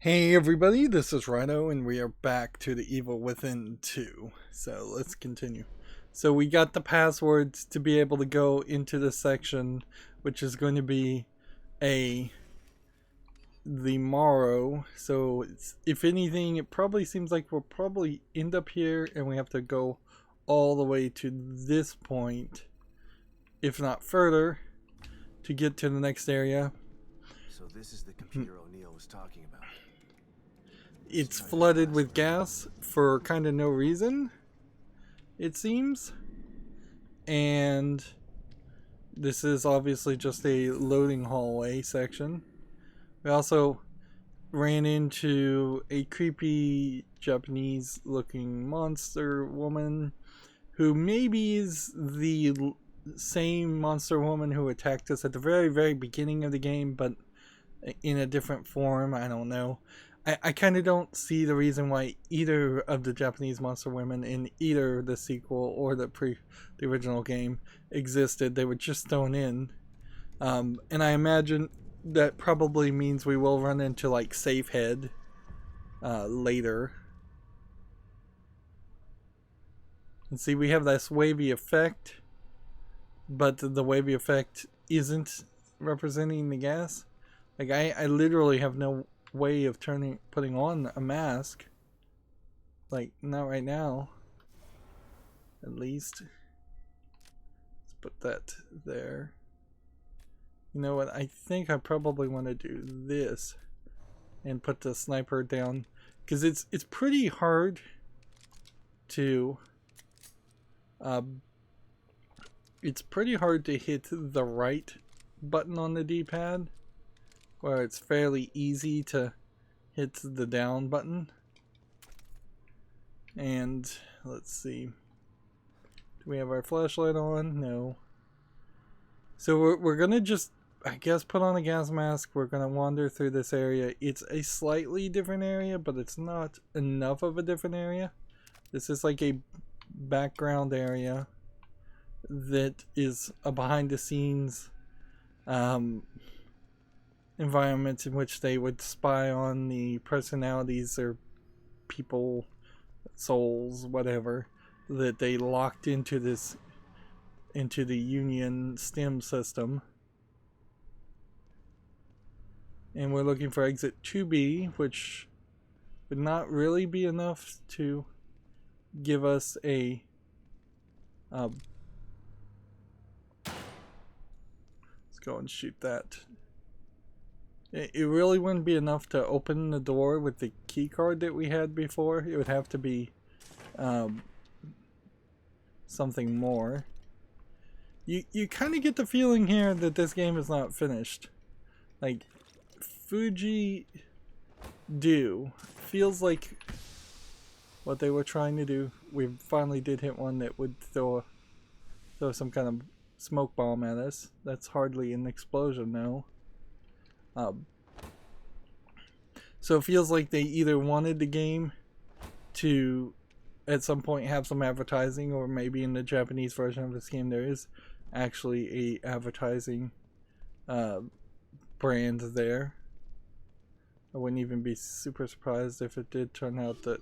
Hey everybody, this is Rydo, and we are back to the Evil Within 2. So let's continue. So we got the passwords to be able to go into this section, which is going to be the morrow. So if anything, it probably seems like we'll probably end up here, and we have to go all the way to this point, if not further, to get to the next area. So this is the computer O'Neill was talking about. It's flooded with gas for kind of no reason, it seems. And this is obviously just a loading hallway section. We also ran into a creepy Japanese looking monster woman who maybe is the same monster woman who attacked us at the very beginning of the game, but in a different form. I don't know. I kind of don't see the reason why either of the Japanese monster women in either the sequel or the original game existed. They were just thrown in, and I imagine that probably means we will run into like Safehead later. And see, we have this wavy effect, but the wavy effect isn't representing the gas. Like I literally have no way of putting on a mask, like not right now at least. Let's put that there. You know what, I think I probably want to do this and put the sniper down, because it's pretty hard to hit the right button on the D-pad, where it's fairly easy to hit the down button. And let's see, do we have our flashlight on? No. So we're gonna just, I guess, put on a gas mask. We're gonna wander through this area. It's a slightly different area, but it's not enough of a different area. This is like a background area that is a behind the scenes environment in which they would spy on the personalities or people, souls, whatever, that they locked into the Union STEM system. And we're looking for exit 2B, which would not really be enough to give us a let's go and shoot that. It really wouldn't be enough to open the door with the key card that we had before. It would have to be something more. You kind of get the feeling here that this game is not finished. Like, Fuji feels like what they were trying to do. We finally did hit one that would throw some kind of smoke bomb at us. That's hardly an explosion, no. So it feels like they either wanted the game to at some point have some advertising, or maybe in the Japanese version of this game there is actually a advertising brand there. I wouldn't even be super surprised if it did turn out that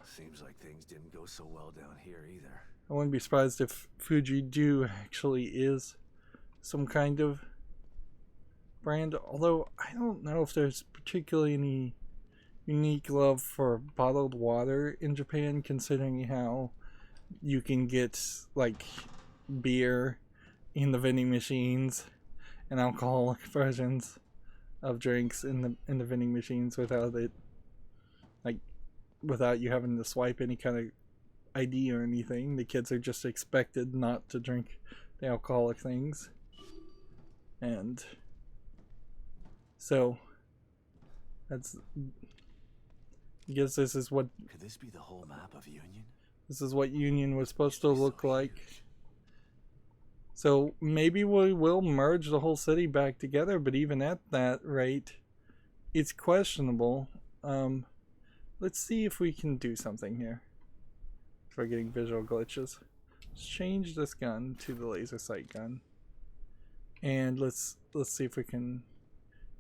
seems like things didn't go so well down here either. I wouldn't be surprised if Fuji actually is some kind of brand, although I don't know if there's particularly any unique love for bottled water in Japan, considering how you can get like beer in the vending machines and alcoholic versions of drinks in the vending machines without you having to swipe any kind of ID or anything. The kids are just expected not to drink the alcoholic things. And so that's, I guess this is what, could this be the whole map of Union? This is what Union was supposed to look like. So maybe we will merge the whole city back together, but even at that rate, it's questionable. Let's see if we can do something here. For getting visual glitches. Let's change this gun to the laser sight gun. And let's see if we can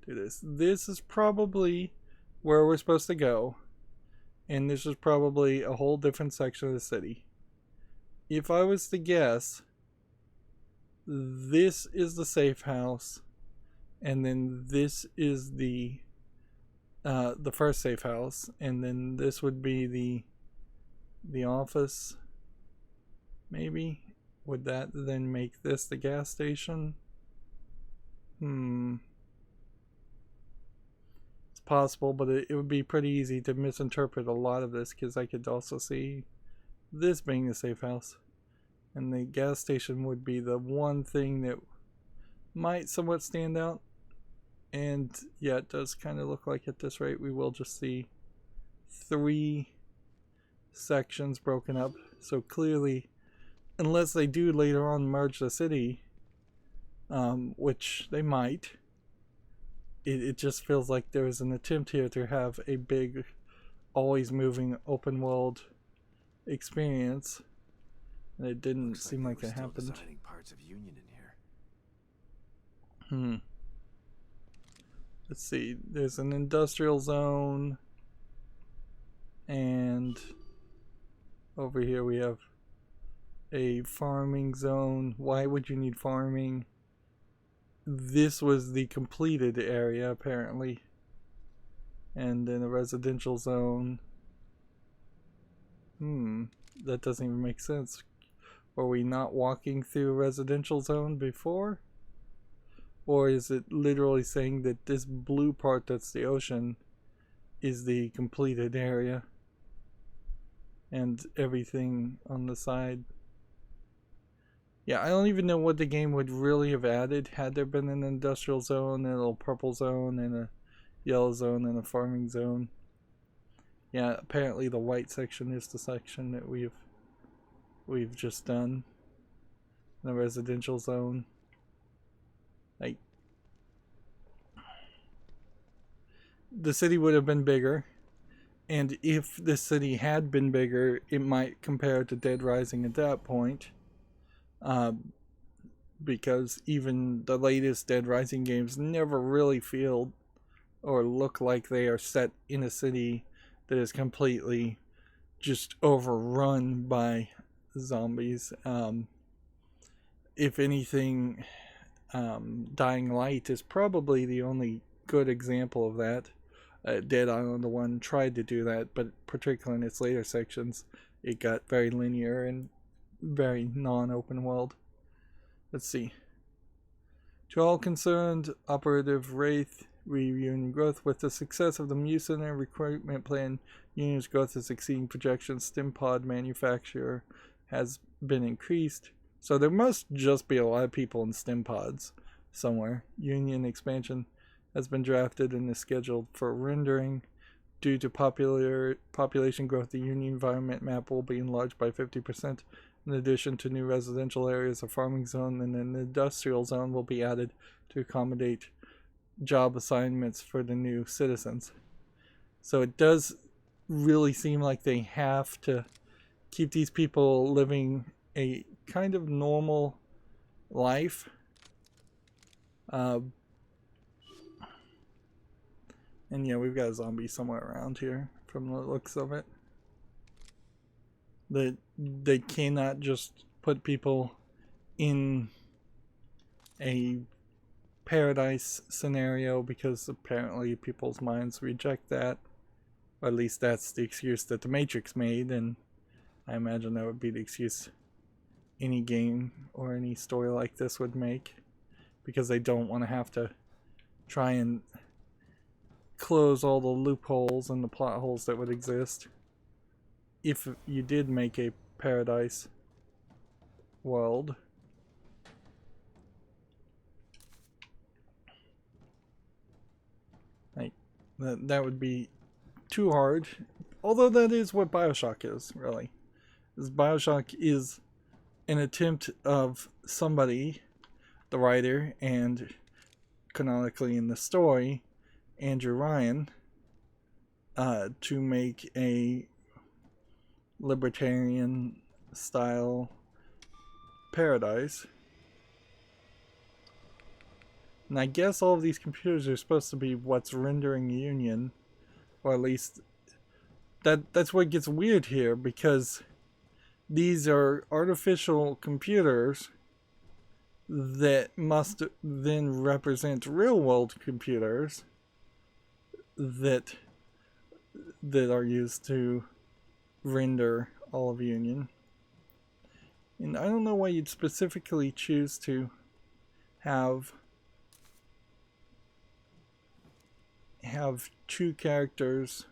do this. This is probably where we're supposed to go. And this is probably a whole different section of the city. If I was to guess, this is the safe house. And then this is the first safe house. And then this would be the office. Maybe. Would that then make this the gas station? It's possible, but it would be pretty easy to misinterpret a lot of this, because I could also see this being the safe house. And the gas station would be the one thing that might somewhat stand out. And yeah, it does kind of look like at this rate we will just see 3 sections broken up. So clearly, unless they do later on merge the city, which they might, it just feels like there is an attempt here to have a big, always moving open world experience. And it didn't seem like it happened. Parts of Union in here. Let's see. There's an industrial zone. And over here we have a farming zone. Why would you need farming? This was the completed area, apparently. And then a residential zone. That doesn't even make sense. Were we not walking through a residential zone before? Or is it literally saying that this blue part that's the ocean is the completed area? And everything on the side. Yeah, I don't even know what the game would really have added had there been an industrial zone and a little purple zone and a yellow zone and a farming zone. Yeah, apparently the white section is the section that we've just done. The residential zone. Like, the city would have been bigger, and if the city had been bigger, it might compare to Dead Rising at that point. Because even the latest Dead Rising games never really feel or look like they are set in a city that is completely just overrun by zombies. If anything, Dying Light is probably the only good example of that. Dead Island 1 tried to do that, but particularly in its later sections, it got very linear and very non-open world. Let's see. To all concerned, Operative Wraith, Union growth. With the success of the Muciner recruitment plan, Union's growth is exceeding projections. Stim pod manufacture has been increased. So there must just be a lot of people in stim pods somewhere. Union expansion has been drafted and is scheduled for rendering. Due to population growth, the Union environment map will be enlarged by 50%. In addition to new residential areas, a farming zone and an industrial zone will be added to accommodate job assignments for the new citizens. So it does really seem like they have to keep these people living a kind of normal life. And yeah, we've got a zombie somewhere around here from the looks of it. They cannot just put people in a paradise scenario because apparently people's minds reject that. Or at least that's the excuse that the Matrix made, and I imagine that would be the excuse any game or any story like this would make, because they don't want to have to try and close all the loopholes and the plot holes that would exist if you did make a paradise world. Like, that would be too hard. Although that is what BioShock is, really. BioShock is an attempt of somebody, the writer, and canonically in the story, Andrew Ryan, to make a libertarian style paradise. And I guess all of these computers are supposed to be what's rendering Union, or at least that's what gets weird here, because these are artificial computers that must then represent real world computers that are used to render all of Union. And I don't know why you'd specifically choose to have two characters,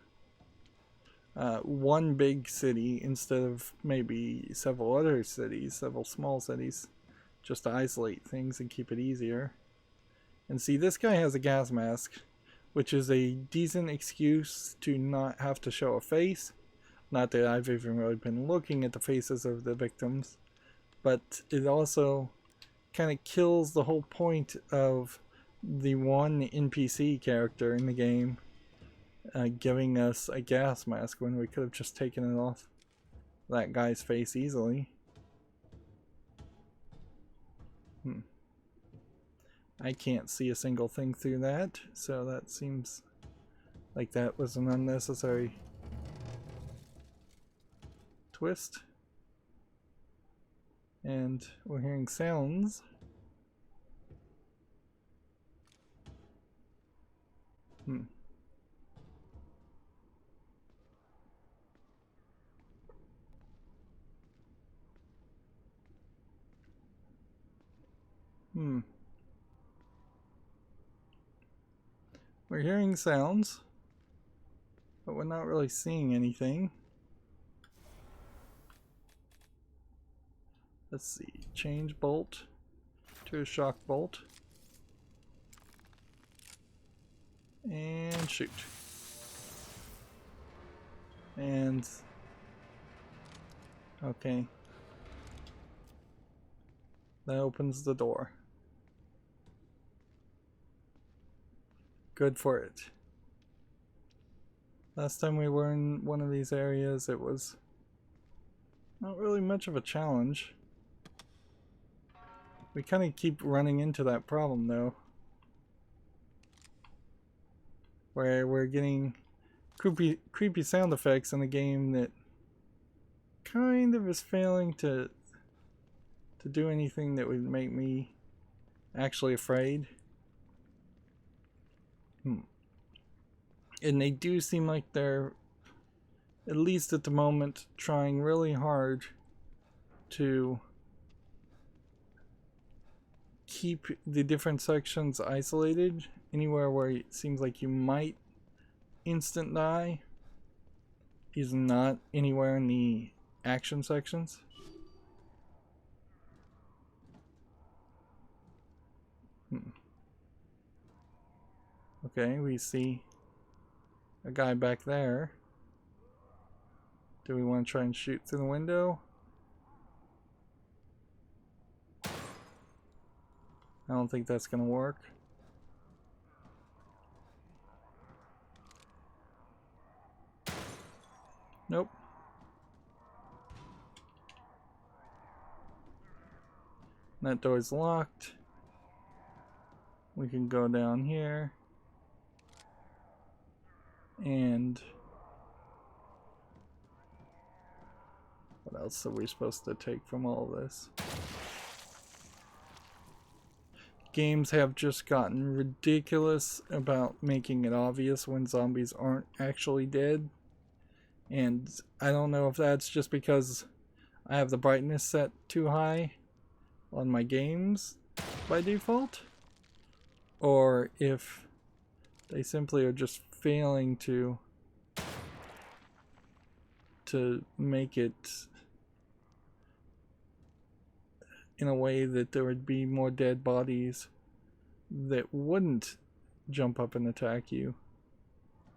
one big city instead of maybe several other cities, several small cities, just to isolate things and keep it easier. And see, this guy has a gas mask, which is a decent excuse to not have to show a face. Not that I've even really been looking at the faces of the victims, but it also kind of kills the whole point of the one NPC character in the game giving us a gas mask when we could have just taken it off that guy's face easily. I can't see a single thing through that, so that seems like that was an unnecessary twist. And we're hearing sounds. We're hearing sounds, but we're not really seeing anything. Let's see. Change bolt to a shock bolt. And shoot. And okay. That opens the door. Good for it. Last time we were in one of these areas, it was not really much of a challenge. We kind of keep running into that problem though, where we're getting creepy sound effects in a game that kind of is failing to do anything that would make me actually afraid. And they do seem like they're, at least at the moment, trying really hard to keep the different sections isolated. Anywhere where it seems like you might instant die is not anywhere in the action sections. Okay, we see a guy back there. Do we want to try and shoot through the window? I don't think that's going to work. Nope. That door's locked. We can go down here. And what else are we supposed to take from all this? Games have just gotten ridiculous about making it obvious when zombies aren't actually dead. And I don't know if that's just because I have the brightness set too high on my games by default, or if they simply are just failing to make it in a way that there would be more dead bodies that wouldn't jump up and attack you.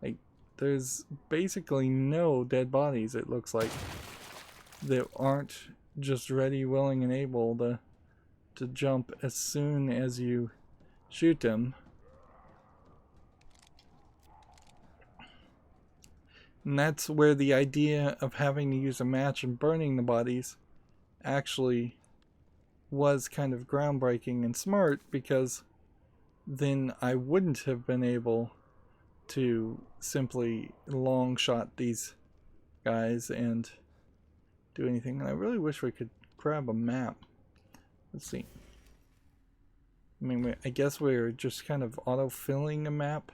Like, there's basically no dead bodies, it looks like, that aren't just ready, willing, and able to jump as soon as you shoot them. And that's where the idea of having to use a match and burning the bodies actually was kind of groundbreaking and smart, because then I wouldn't have been able to simply long shot these guys and do anything. And I really wish we could grab a map. Let's see. I mean, I guess we're just kind of auto-filling a map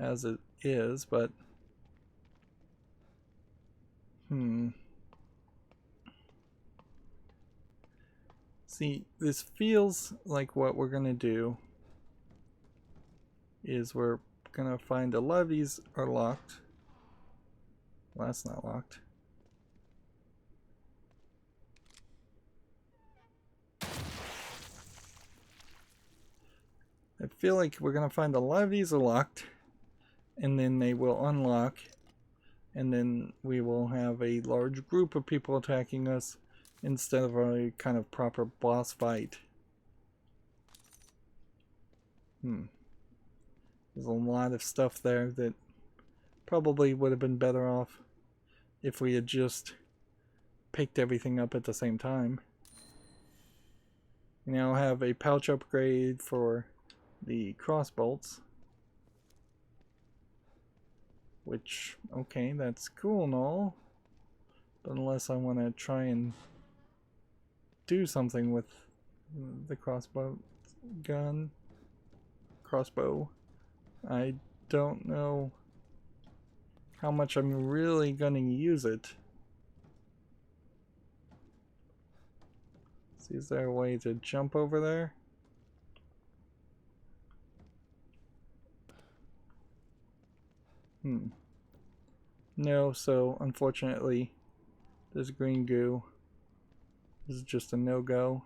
as it is, but see, this feels like what we're gonna do is we're gonna find a lot of these are locked. Well, that's not locked. I feel like we're gonna find a lot of these are locked, and then they will unlock, and then we will have a large group of people attacking us instead of a kind of proper boss fight. There's a lot of stuff there that probably would have been better off if we had just picked everything up at the same time. We now have a pouch upgrade for the crossbolts, which, okay, that's cool and all, but unless I want to try and do something with the crossbow, I don't know how much I'm really going to use it. See, is there a way to jump over there? No, so unfortunately, this green goo is just a no-go.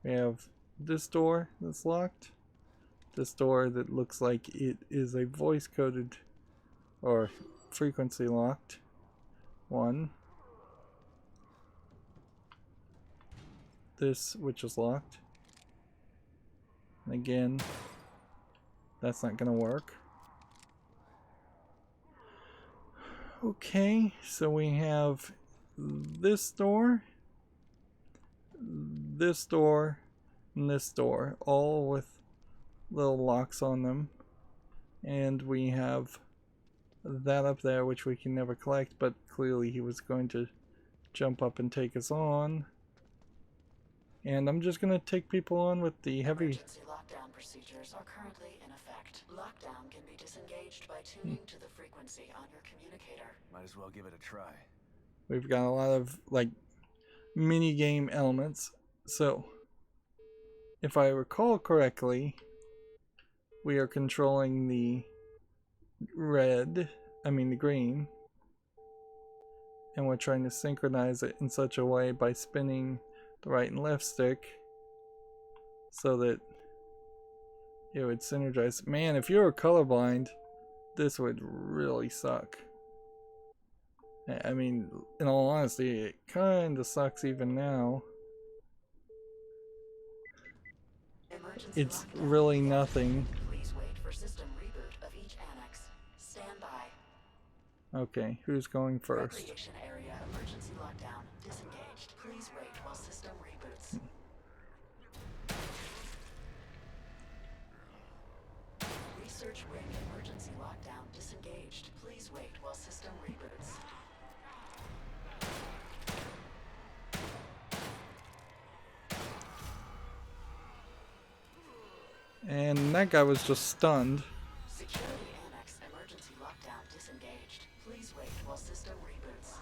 We have this door that's locked. This door that looks like it is a voice-coded or frequency locked one. This, which is locked. And again, that's not gonna work. Okay, so we have this door, and this door, all with little locks on them. And we have that up there, which we can never collect, but clearly he was going to jump up and take us on. And I'm just going to take people on with the heavy... Emergency lockdown procedures are currently in effect. Lockdown can be disengaged by tuning to the frequency on your communicator. Might as well give it a try. We've got a lot of, like, mini-game elements. So, if I recall correctly, we are controlling the green. And we're trying to synchronize it in such a way by spinning the right and left stick so that it would synergize. Man, if you were colorblind, this would really suck. I mean, in all honesty, it kinda sucks even now. It's really nothing. Please wait for system reboot of each annex. Stand by. Okay, who's going first? Recreation area emergency lockdown disengaged. Please wait while system reboots. Research wing emergency lockdown disengaged. Please wait while system reboots. And that guy was just stunned. Security annex emergency lockdown disengaged. Please wait while system reboots.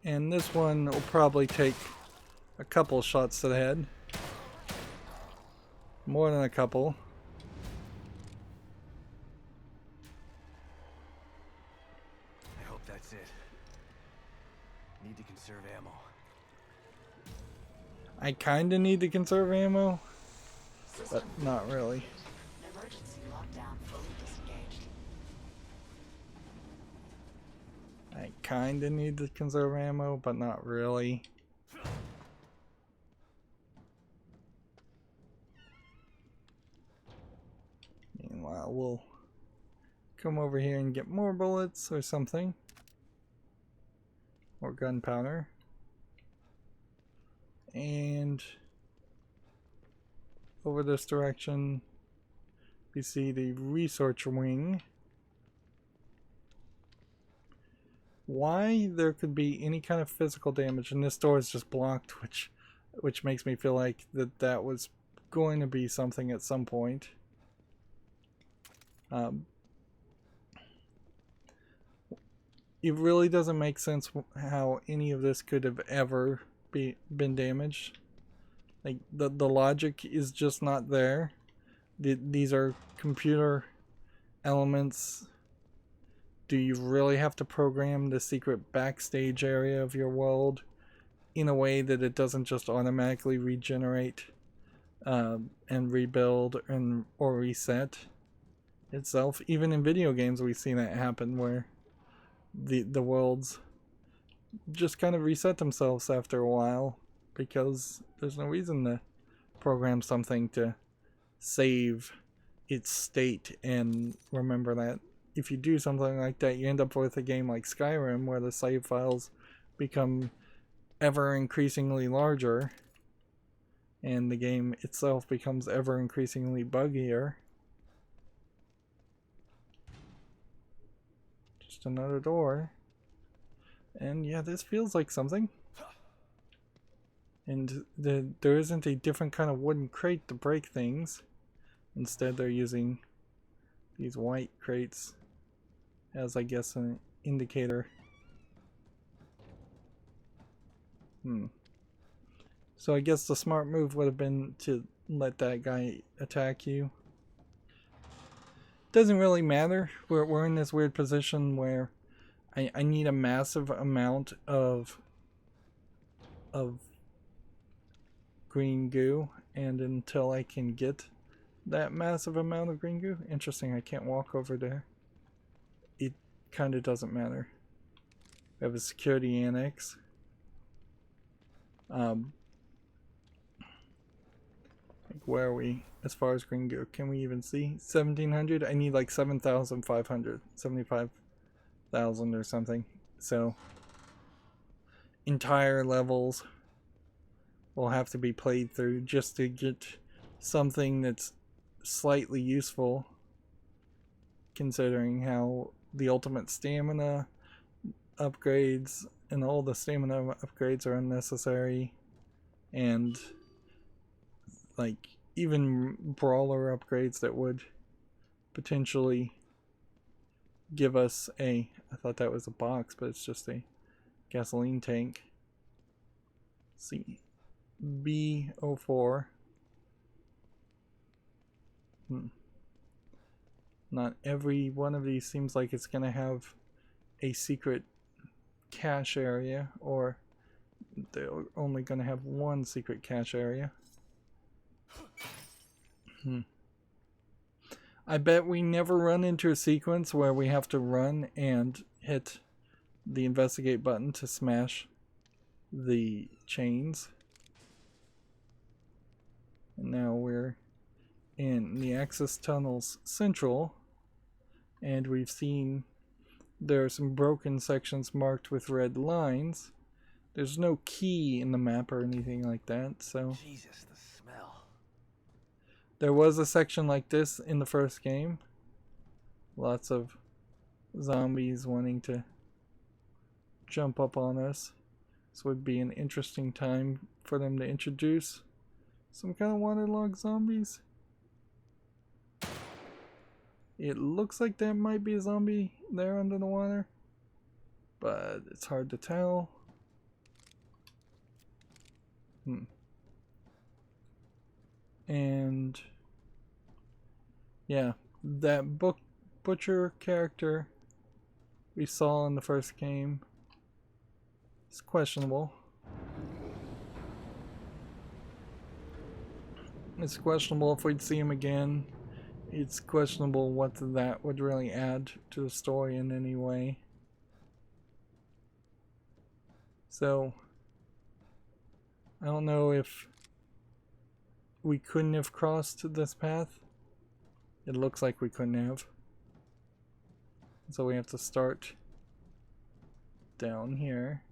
And this one will probably take a couple shots to the head. More than a couple. I hope that's it. Need to conserve ammo. I kinda need to conserve ammo, but System not really. emergency lockdown fully disengaged. I kinda need to conserve ammo, but not really. come over here and get more bullets or something. Or gunpowder. And over this direction, we see the research wing. Why there could be any kind of physical damage, and this door is just blocked, which makes me feel like that was going to be something at some point. It really doesn't make sense how any of this could have ever been damaged. Like the logic is just not there. These are computer elements. Do you really have to program the secret backstage area of your world in a way that it doesn't just automatically regenerate and rebuild or reset itself? Even in video games we see that happen, where the worlds just kind of reset themselves after a while because there's no reason to program something to save its state and remember that. If you do something like that, you end up with a game like Skyrim where the save files become ever increasingly larger and the game itself becomes ever increasingly buggier. Just another door. And yeah, this feels like something. And there isn't a different kind of wooden crate to break things. Instead, they're using these white crates as, I guess, an indicator. So I guess the smart move would have been to let that guy attack you. Doesn't really matter. We're in this weird position where I need a massive amount of green goo, and until I can get that massive amount of green goo, interesting, I can't walk over there. It kind of doesn't matter. We have a security annex. Like, where are we as far as green goo? Can we even see? 1700? I need like 7,500, 75,000 or something. So entire levels will have to be played through just to get something that's slightly useful, considering how the ultimate stamina upgrades and all the stamina upgrades are unnecessary, and like even brawler upgrades that would potentially give us I thought that was a box, but it's just a gasoline tank. See, B04. Not every one of these seems like it's gonna have a secret cache area, or they're only gonna have one secret cache area. I bet we never run into a sequence where we have to run and hit the investigate button to smash the chains. And now we're in the access tunnels central, and we've seen there are some broken sections marked with red lines. There's no key in the map or anything like that, so Jesus, the smell. there was a section like this in the first game. Lots of zombies wanting to jump up on us. This would be an interesting time for them to introduce some kind of waterlogged zombies. It looks like there might be a zombie there under the water, but it's hard to tell. And yeah, that butcher character we saw in the first game is questionable. It's questionable if we'd see him again. It's questionable what that would really add to the story in any way. So I don't know if we couldn't have crossed this path. It looks like we couldn't have. So we have to start down here.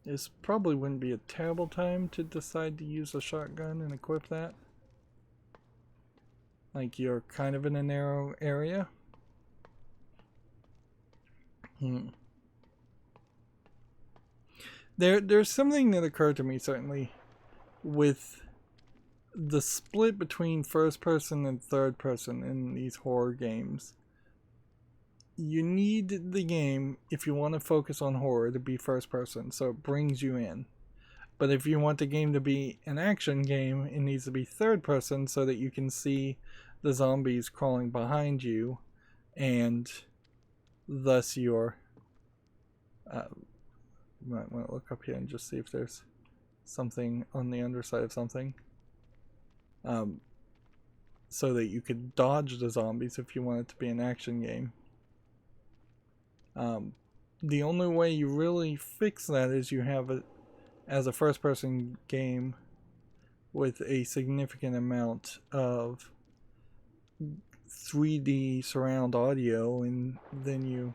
This probably wouldn't be a terrible time to decide to use a shotgun and equip that. Like you're kind of in a narrow area. There's something that occurred to me certainly with the split between first person and third person in these horror games. You need the game, if you want to focus on horror, to be first person, so it brings you in. But if you want the game to be an action game, it needs to be third person so that you can see the zombies crawling behind you, and thus you're might want to look up here and just see if there's something on the underside of something, so that you could dodge the zombies if you want it to be an action game. The only way you really fix that is you have it as a first person game with a significant amount of 3D surround audio, and then you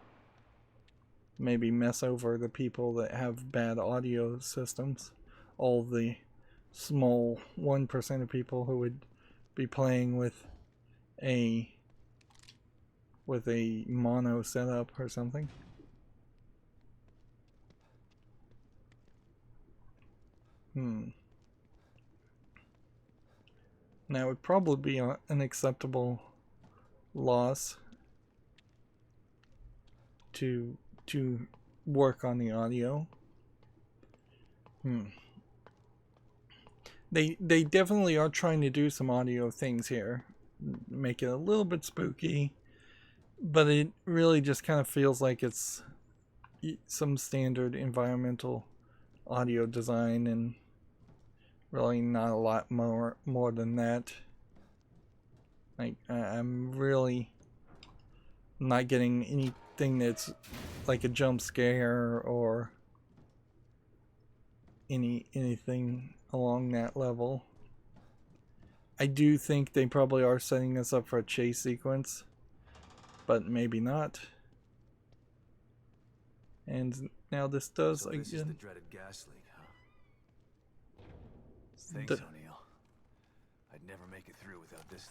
maybe mess over the people that have bad audio systems. All the small 1% of people who would be playing with a mono setup or something. Now it would probably be an acceptable loss to work on the audio. They definitely are trying to do some audio things here, make it a little bit spooky, but it really just kind of feels like it's some standard environmental audio design, and really not a lot more than that. Like, I'm really not getting anything that's like a jump scare or anything along that level. I do think they probably are setting us up for a chase sequence, but maybe not. And now this does So this is the dreaded gas leak, huh? Thanks, O'Neill. I'd never make it through without this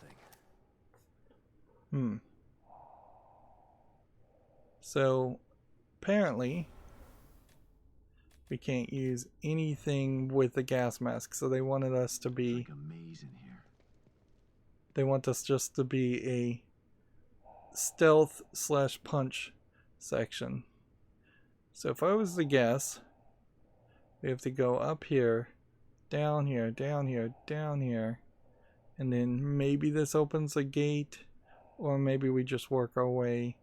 thing. So apparently we can't use anything with the gas mask, so they wanted us to be It's like a maze in here. They want us just to be a stealth / punch section. So if I was to guess, we have to go up here, down here, down here, down here, and then maybe this opens a gate, or maybe we just work our way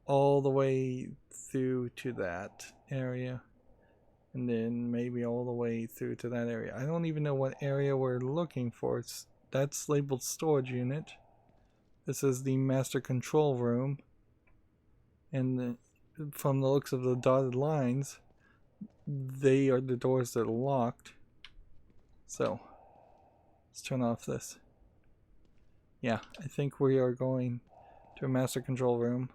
all the way through to that area, and then maybe all the way through to that area. I don't even know what area we're looking for. That's labeled storage unit. This is the master control room, and from the looks of the dotted lines, they are the doors that are locked. So let's turn off this. Yeah, I think we are going to a master control room.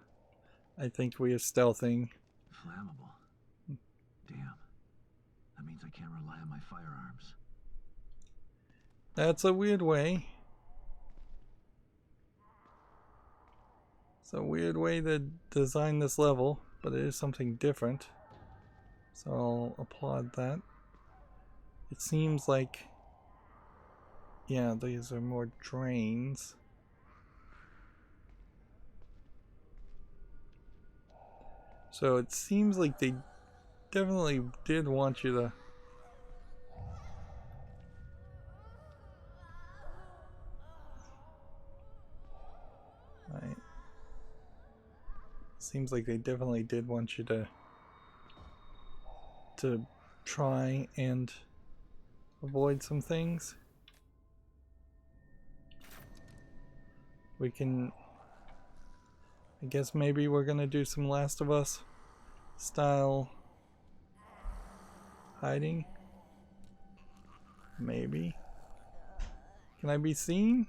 I think we are stealthing. Flammable. Damn. That means I can't rely on my firearms. That's a weird way. It's a weird way to design this level, but it is something different. So I'll applaud that. It seems like, yeah, these are more drains. So it seems like they definitely did want you to seems like they definitely did want you to try and avoid some things. We can, I guess maybe we're gonna do some Last of Us style hiding. Maybe. Can I be seen?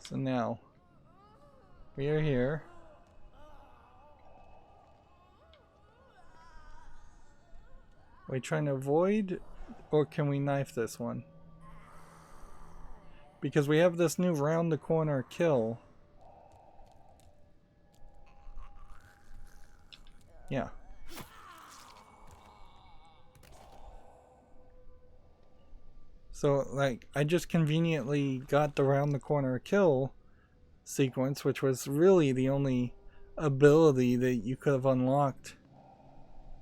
So now, we are here. Are we trying to avoid, or can we knife this one? Because we have this new round the corner kill. Yeah. So, like, I just conveniently got the round the corner kill sequence, which was really the only ability that you could have unlocked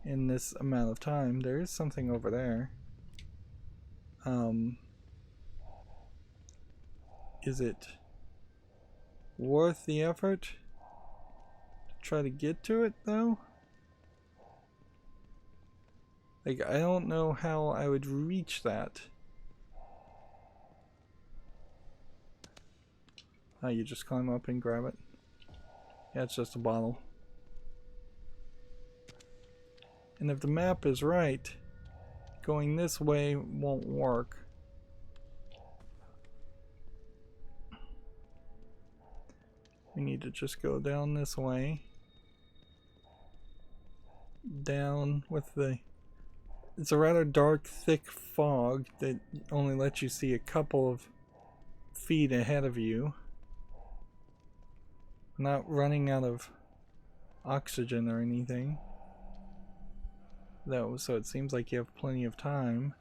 in this amount of time. There is something over there. Is it worth the effort to try to get to it, though? Like, I don't know how I would reach that. Oh, you just climb up and grab it? Yeah, it's just a bottle. And if the map is right, going this way won't work. We need to just go down this way. Down with the... It's a rather dark, thick fog that only lets you see a couple of feet ahead of you. Not running out of oxygen or anything. Though, so it seems like you have plenty of time.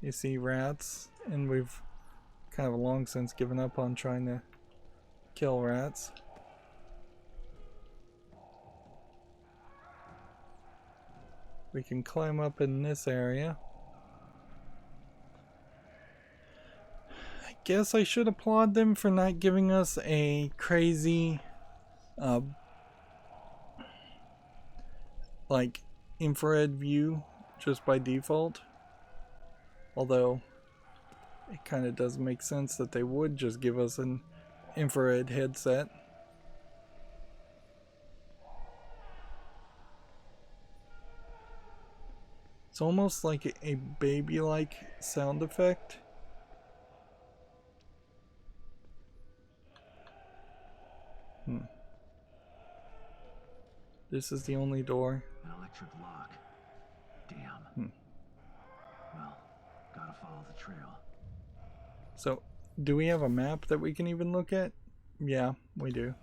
You see rats, and we've kind of long since given up on trying to kill rats. We can climb up in this area. I guess I should applaud them for not giving us a crazy like infrared view just by default. Although it kind of does make sense that they would just give us an infrared headset. It's almost like a baby-like sound effect. This is the only door. An electric lock. Damn. Well, gotta follow the trail. So, do we have a map that we can even look at? Yeah, we do.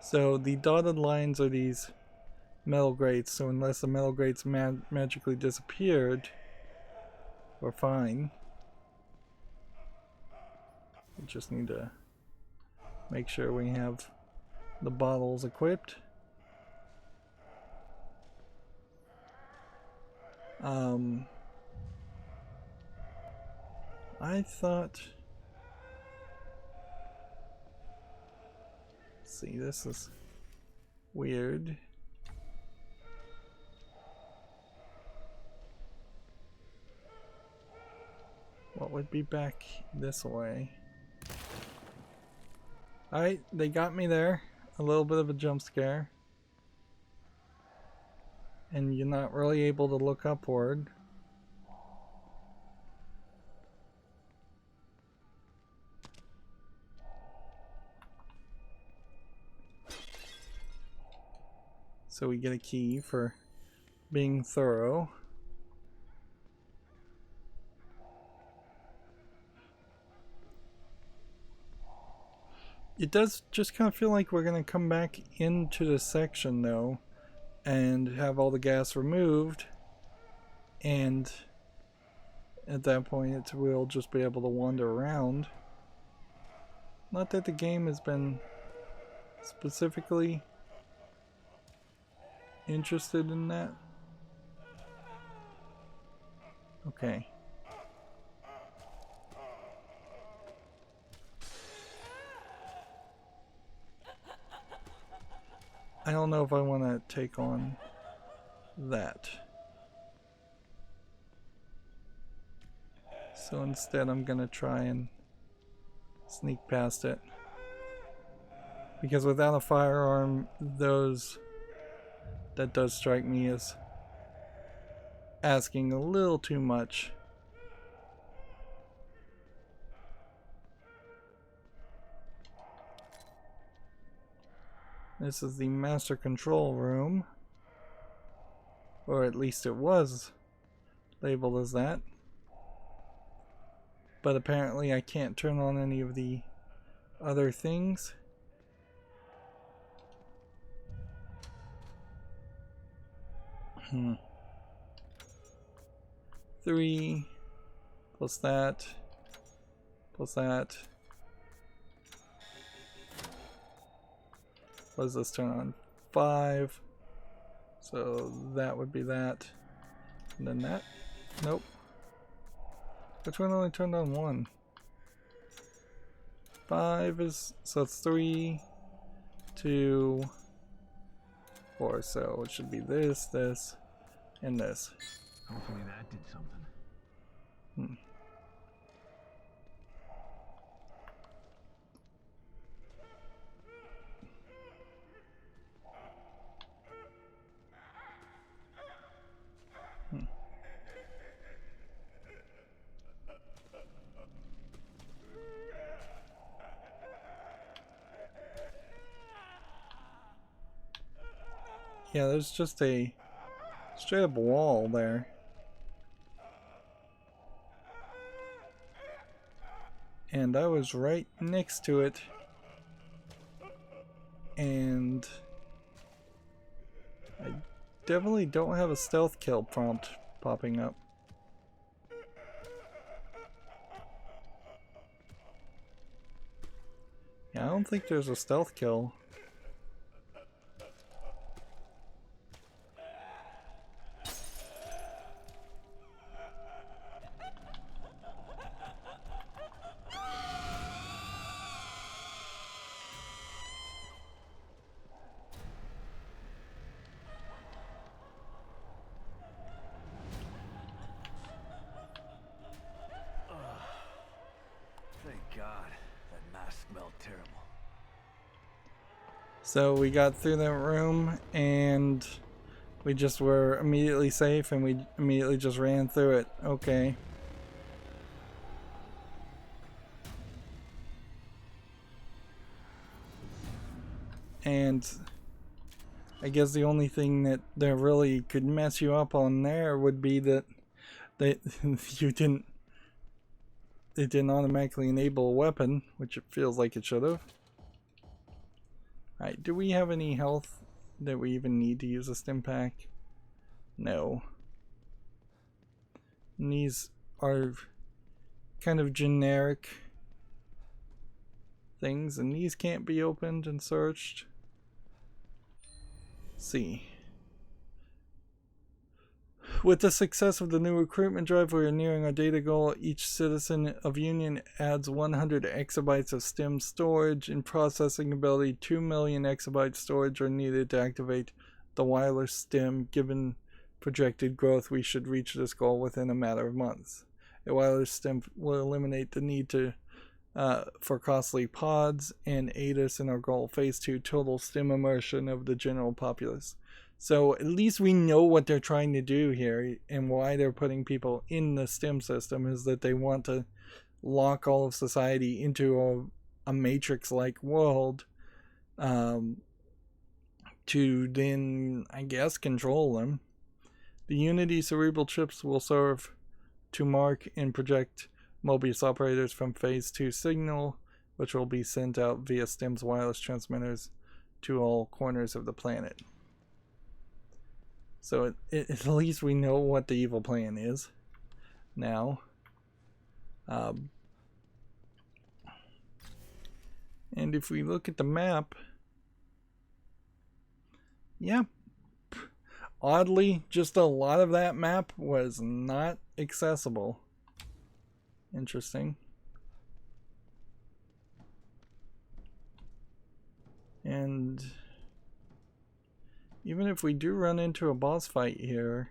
So, the dotted lines are these metal grates, so unless the metal grates magically disappeared, we're fine. We just need to make sure we have the bottles equipped. I thought... See, this is weird. What would be back this way? Alright, they got me there. A little bit of a jump scare. And you're not really able to look upward. So we get a key for being thorough. It does just kind of feel like we're going to come back into the section though and have all the gas removed, and at that point we'll just be able to wander around. Not that the game has been specifically interested in that. Okay. I don't know if I want to take on that. So instead I'm gonna try and sneak past it. Because without a firearm, that does strike me as asking a little too much. This is the master control room. Or at least it was labeled as that. But apparently I can't turn on any of the other things. Hmm. 3 plus that plus that. What does this turn on? 5. So that would be that. And then that. Nope. Which one only turned on 1? 5 is, so it's 3, 2, 4. So it should be this, this, and this. Hopefully that did something. Hmm. Yeah, there's just a straight up wall there. And I was right next to it. And I definitely don't have a stealth kill prompt popping up. Yeah, I don't think there's a stealth kill. Thank God. That mask smelled terrible. So we got through that room and we just were immediately safe and we immediately just ran through it. Okay. And I guess the only thing that really could mess you up on there would be that it didn't automatically enable a weapon, which it feels like it should have. Alright, do we have any health that we even need to use a stim pack? No. And these are kind of generic things, and these can't be opened and searched. Let's see. With the success of the new recruitment drive, we are nearing our data goal. Each citizen of Union adds 100 exabytes of STEM storage and processing ability. 2 million exabyte storage are needed to activate the wireless STEM. Given projected growth, we should reach this goal within a matter of months. A wireless STEM will eliminate the need for costly pods and aid us in our goal. Phase 2, total STEM immersion of the general populace. So at least we know what they're trying to do here, and why they're putting people in the STEM system is that they want to lock all of society into a matrix-like world to then, I guess, control them. The Unity cerebral chips will serve to mark and project Mobius operators from Phase 2 signal, which will be sent out via STEM's wireless transmitters to all corners of the planet. So at least we know what the evil plan is now. And if we look at the map, yeah, oddly, just a lot of that map was not accessible. Interesting. And even if we do run into a boss fight here,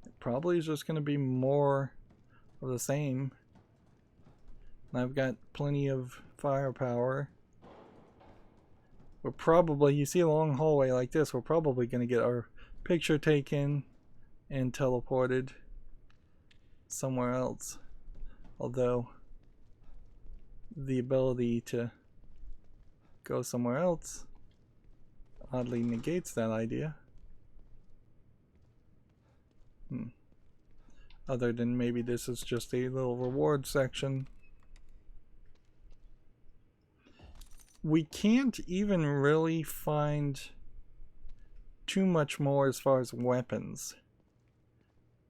it probably is just going to be more of the same. And I've got plenty of firepower. We're probably, you see a long hallway like this, we're probably going to get our picture taken and teleported somewhere else. Although the ability to go somewhere else oddly negates that idea. Other than maybe this is just a little reward section. We can't even really find too much more as far as weapons.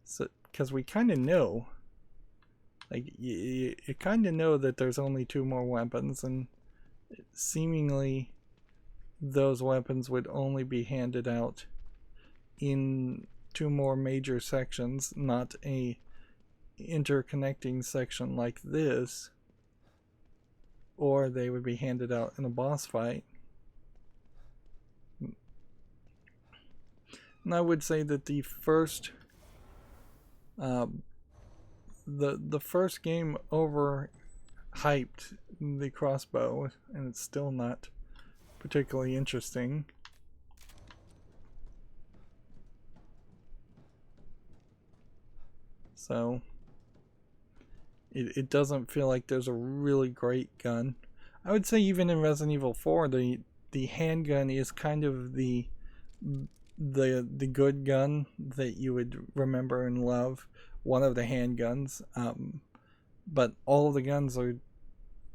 So, because we kind of know. Like, you kind of know that there's only 2 more weapons, and seemingly those weapons would only be handed out in 2 more major sections, not a interconnecting section like this, or they would be handed out in a boss fight. And I would say that the first the first game overhyped the crossbow, and it's still not particularly interesting. So it doesn't feel like there's a really great gun. I would say even in Resident Evil 4, the handgun is kind of the good gun that you would remember and love. One of the handguns, but all of the guns are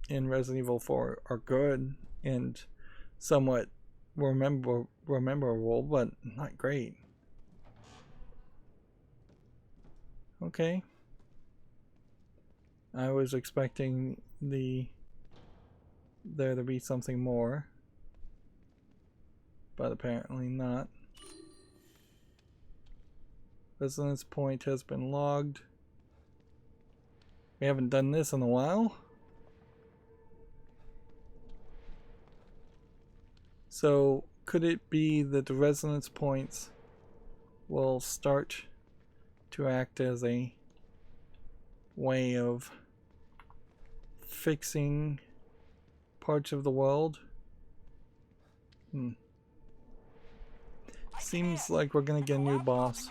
in Resident Evil 4 are good and somewhat rememberable, but not great. Okay. I was expecting there to be something more, but apparently not. Resonance point has been logged. We haven't done this in a while. So could it be that the resonance points will start to act as a way of fixing parts of the world? Seems like we're gonna get a new boss.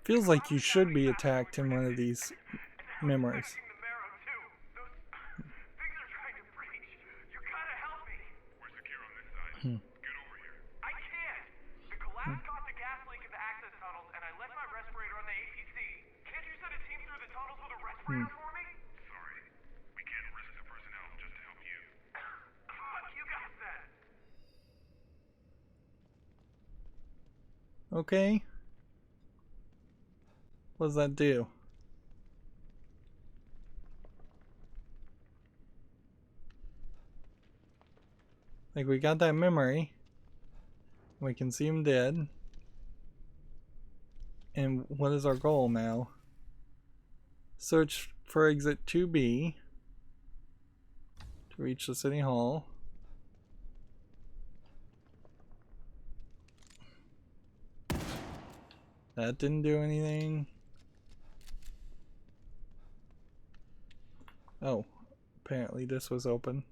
Feels like you should be attacked in one of these memories. Okay. What does that do? Like, we got that memory. We can see him dead. And what is our goal now? Search for exit 2B to reach the city hall. That didn't do anything. Oh, apparently this was open.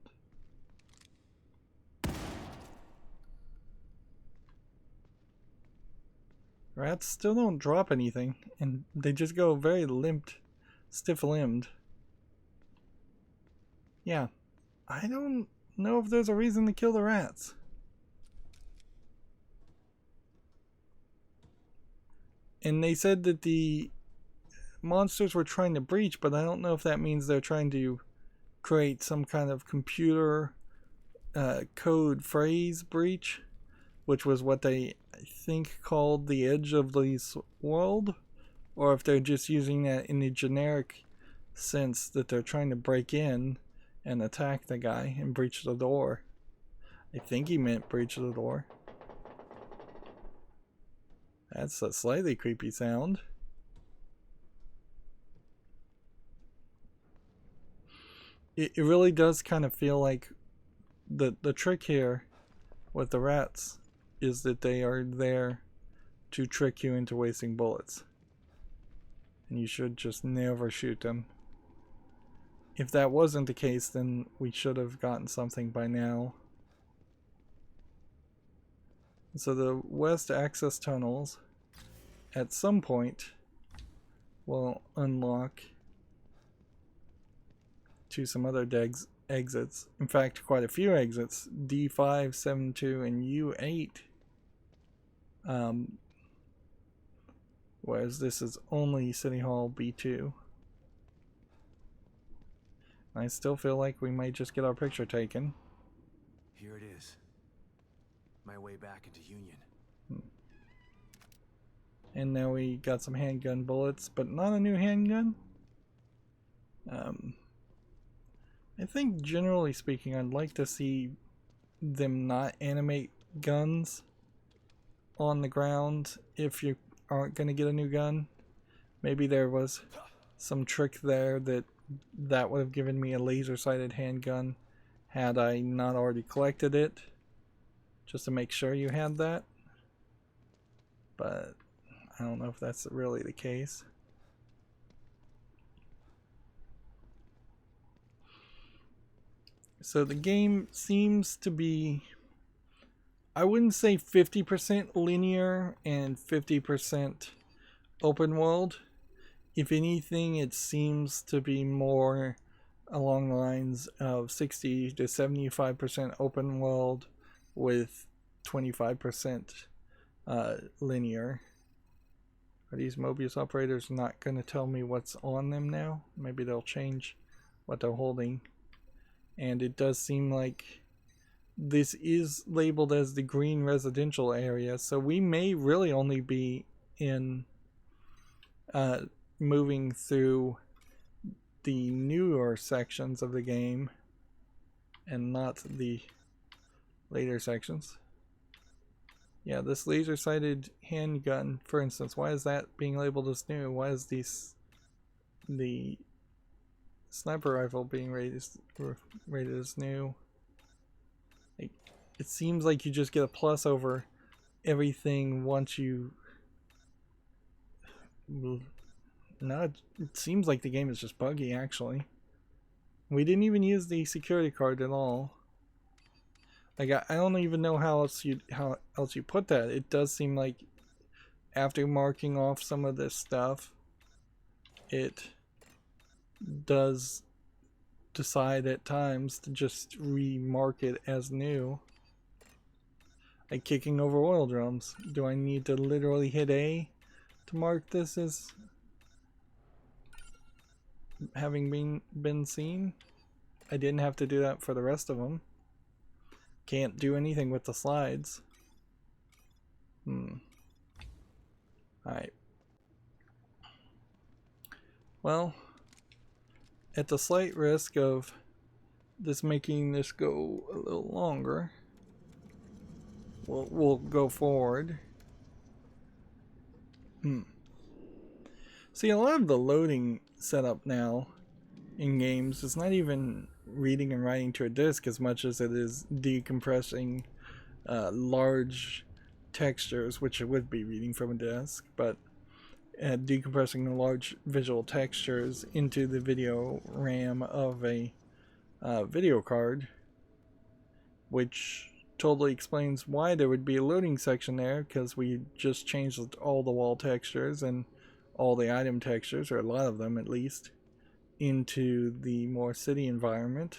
Rats still don't drop anything, and they just go very limped, stiff-limbed. Yeah, I don't know if there's a reason to kill the rats. And they said that the monsters were trying to breach, but I don't know if that means they're trying to create some kind of computer code phrase breach, which was what they, I think, called the edge of this world, or if they're just using that in the generic sense that they're trying to break in and attack the guy and breach the door. I think he meant breach the door. That's a slightly creepy sound. It really does kind of feel like the trick here with the rats is that they are there to trick you into wasting bullets. And you should just never shoot them. If that wasn't the case, then we should have gotten something by now. So the west access tunnels at some point will unlock to some other exits. In fact, quite a few exits. D5, 7-2, and U8. Whereas this is only City Hall B2. I still feel like we might just get our picture taken. Here it is. My way back into Union. And now we got some handgun bullets, but not a new handgun. I think generally speaking, I'd like to see them not animate guns on the ground if you aren't going to get a new gun. Maybe there was some trick there that would have given me a laser-sighted handgun had I not already collected it, just to make sure you had that. But I don't know if that's really the case. So the game seems to be, I wouldn't say 50% linear and 50% open world. If anything, it seems to be more along the lines of 60 to 75% open world with 25% linear. Are these Mobius operators not going to tell me what's on them now? Maybe they'll change what they're holding. And it does seem like this is labeled as the green residential area, so we may really only be in moving through the newer sections of the game and not the later sections. Yeah, this laser-sighted handgun, for instance, why is that being labeled as new? Why is the sniper rifle being rated as new? It seems like you just get a plus over everything once you... No, it seems like the game is just buggy, actually. We didn't even use the security card at all. Like, I don't even know how else you put that. It does seem like after marking off some of this stuff, it does decide at times to just remark it as new. Like kicking over oil drums. Do I need to literally hit A to mark this as having been seen? I didn't have to do that for the rest of them. Can't do anything with the slides. Alright. Well, at the slight risk of this making this go a little longer, we'll go forward. See, a lot of the loading setup now in games is not even reading and writing to a disk as much as it is decompressing large textures, which it would be reading from a disk, but decompressing the large visual textures into the video RAM of a video card, which totally explains why there would be a loading section there, because we just changed all the wall textures and all the item textures, or a lot of them at least, into the more city environment.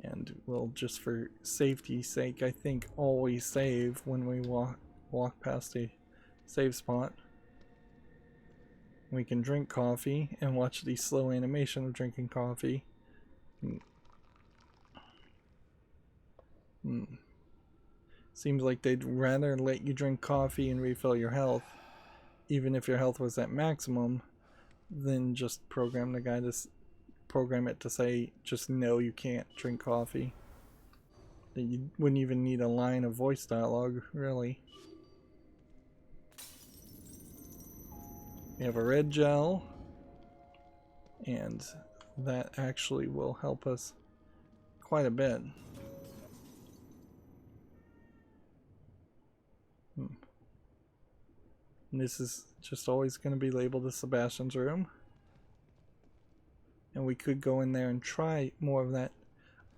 And we'll, just for safety's sake, I think always save when we walk past a save spot. We can drink coffee and watch the slow animation of drinking coffee. Seems like they'd rather let you drink coffee and refill your health, even if your health was at maximum, than just program it to say, just no, you can't drink coffee. You wouldn't even need a line of voice dialogue, really. We have a red gel, and that actually will help us quite a bit. And this is just always going to be labeled as Sebastian's room. And we could go in there and try more of that.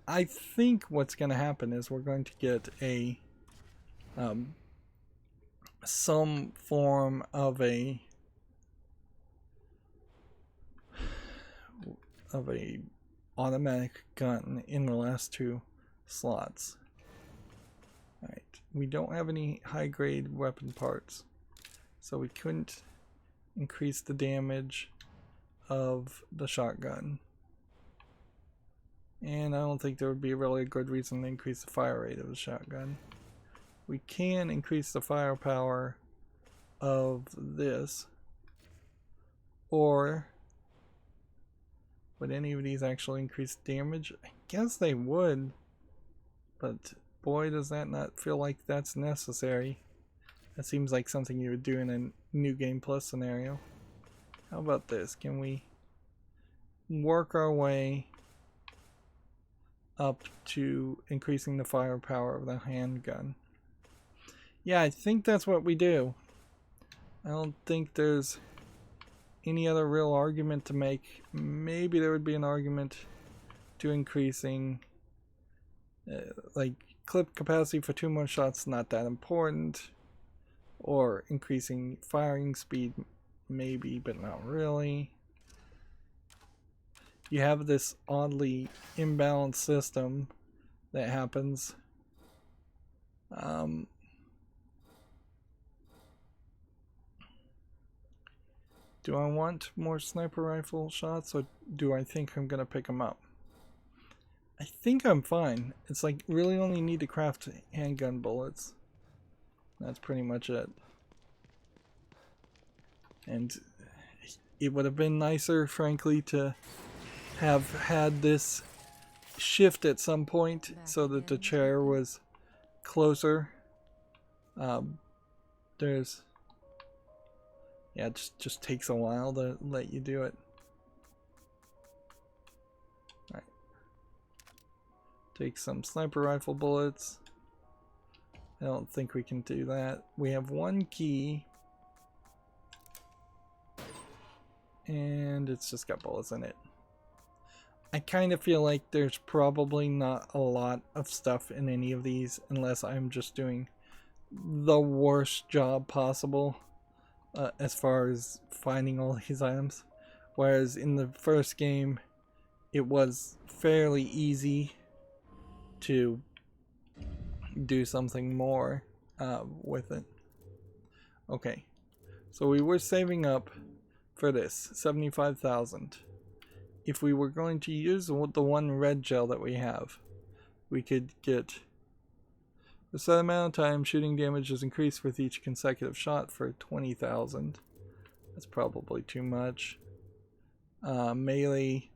I think what's going to happen is we're going to get a some form of a automatic gun in the last 2 slots. Alright, we don't have any high grade weapon parts, so we couldn't increase the damage of the shotgun. And I don't think there would be really a good reason to increase the fire rate of the shotgun. We can increase the firepower of this, or would any of these actually increase damage? I guess they would, but boy, does that not feel like that's necessary. That seems like something you would do in a New Game Plus scenario. How about this? Can we work our way up to increasing the firepower of the handgun? Yeah, I think that's what we do. I don't think there's any other real argument to make. Maybe there would be an argument to increasing like clip capacity for 2 more shots, not that important, or increasing firing speed, maybe, but not really. You have this oddly imbalanced system that happens. Do I want more sniper rifle shots, or do I think I'm gonna pick them up? I think I'm fine. It's like really only need to craft handgun bullets. That's pretty much it. And it would have been nicer, frankly, to have had this shift at some point so that the chair was closer. There's... yeah, it just takes a while to let you do it. Alright. Take some sniper rifle bullets. I don't think we can do that. We have 1 key. And it's just got bullets in it. I kind of feel like there's probably not a lot of stuff in any of these unless I'm just doing the worst job possible as far as finding all these items. Whereas in the first game, it was fairly easy to do something more with it. Okay, so we were saving up for this 75,000. If we were going to use the 1 red gel that we have, we could get the set amount of time shooting damage is increased with each consecutive shot for 20,000. That's probably too much. Melee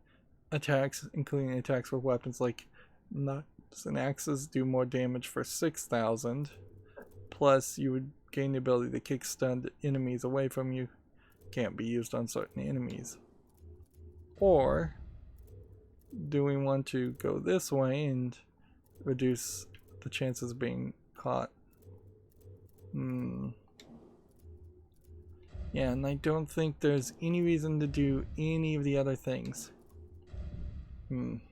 attacks, including attacks with weapons like knives and axes, do more damage for 6,000. Plus, you would gain the ability to kick stunned enemies away from you. Can't be used on certain enemies. Or do we want to go this way and reduce the chances of being caught? Yeah, and I don't think there's any reason to do any of the other things. And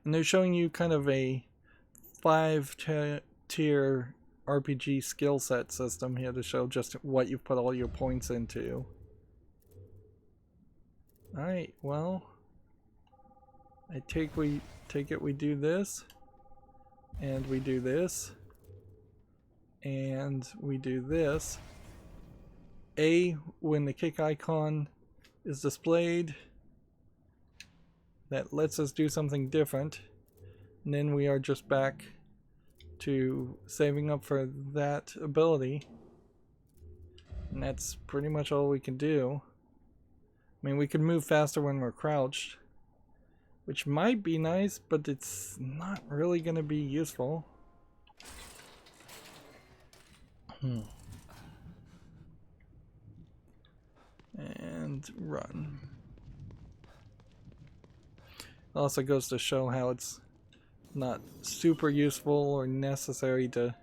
they're showing you kind of a 5-tier RPG skill set system here to show just what you've put all your points into. Alright, well, I take it we do this, and we do this, and we do this. When the kick icon is displayed, that lets us do something different, and then we are just back to saving up for that ability, and that's pretty much all we can do. I mean, we could move faster when we're crouched, which might be nice, but it's not really going to be useful. And run. It also goes to show how it's not super useful or necessary to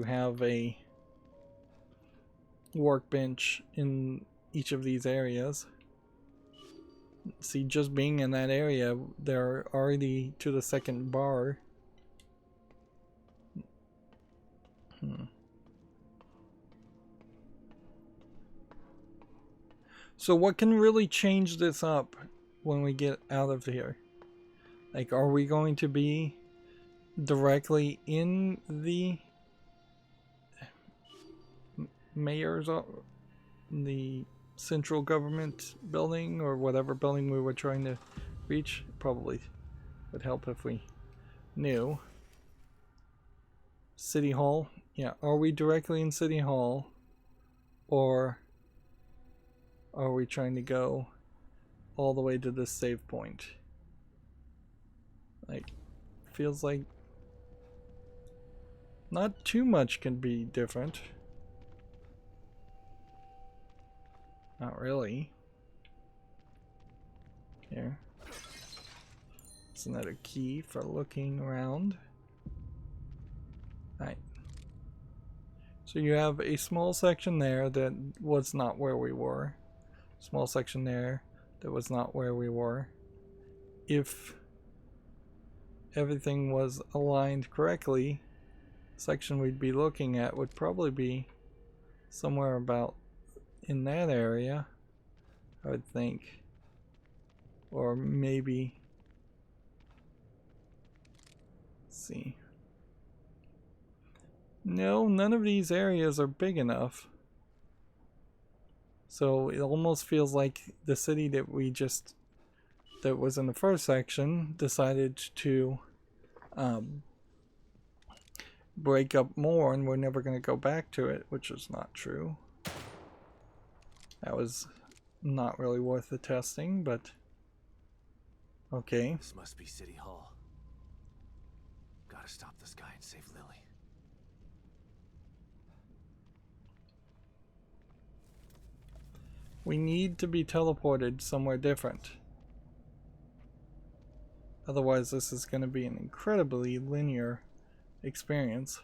have a workbench in each of these areas. See, just being in that area, they're already to the second bar. So what can really change this up when we get out of here? Like, are we going to be directly in the mayor's, the central government building, or whatever building we were trying to reach? Probably would help if we knew. City Hall. Yeah, are we directly in City Hall, or are we trying to go all the way to this save point? Like, feels like not too much can be different. Not really. Here. It's another key for looking around. Alright. So you have a small section there that was not where we were. Small section there that was not where we were. If everything was aligned correctly, the section we'd be looking at would probably be somewhere about in that area, I would think. Or maybe, let's see. No, none of these areas are big enough. So it almost feels like the city that that was in the first section decided to break up more, and we're never going to go back to it, which is not true. That was not really worth the testing, but okay. This must be City Hall. Gotta stop this guy and save Lily. We need to be teleported somewhere different. Otherwise, this is going to be an incredibly linear experience.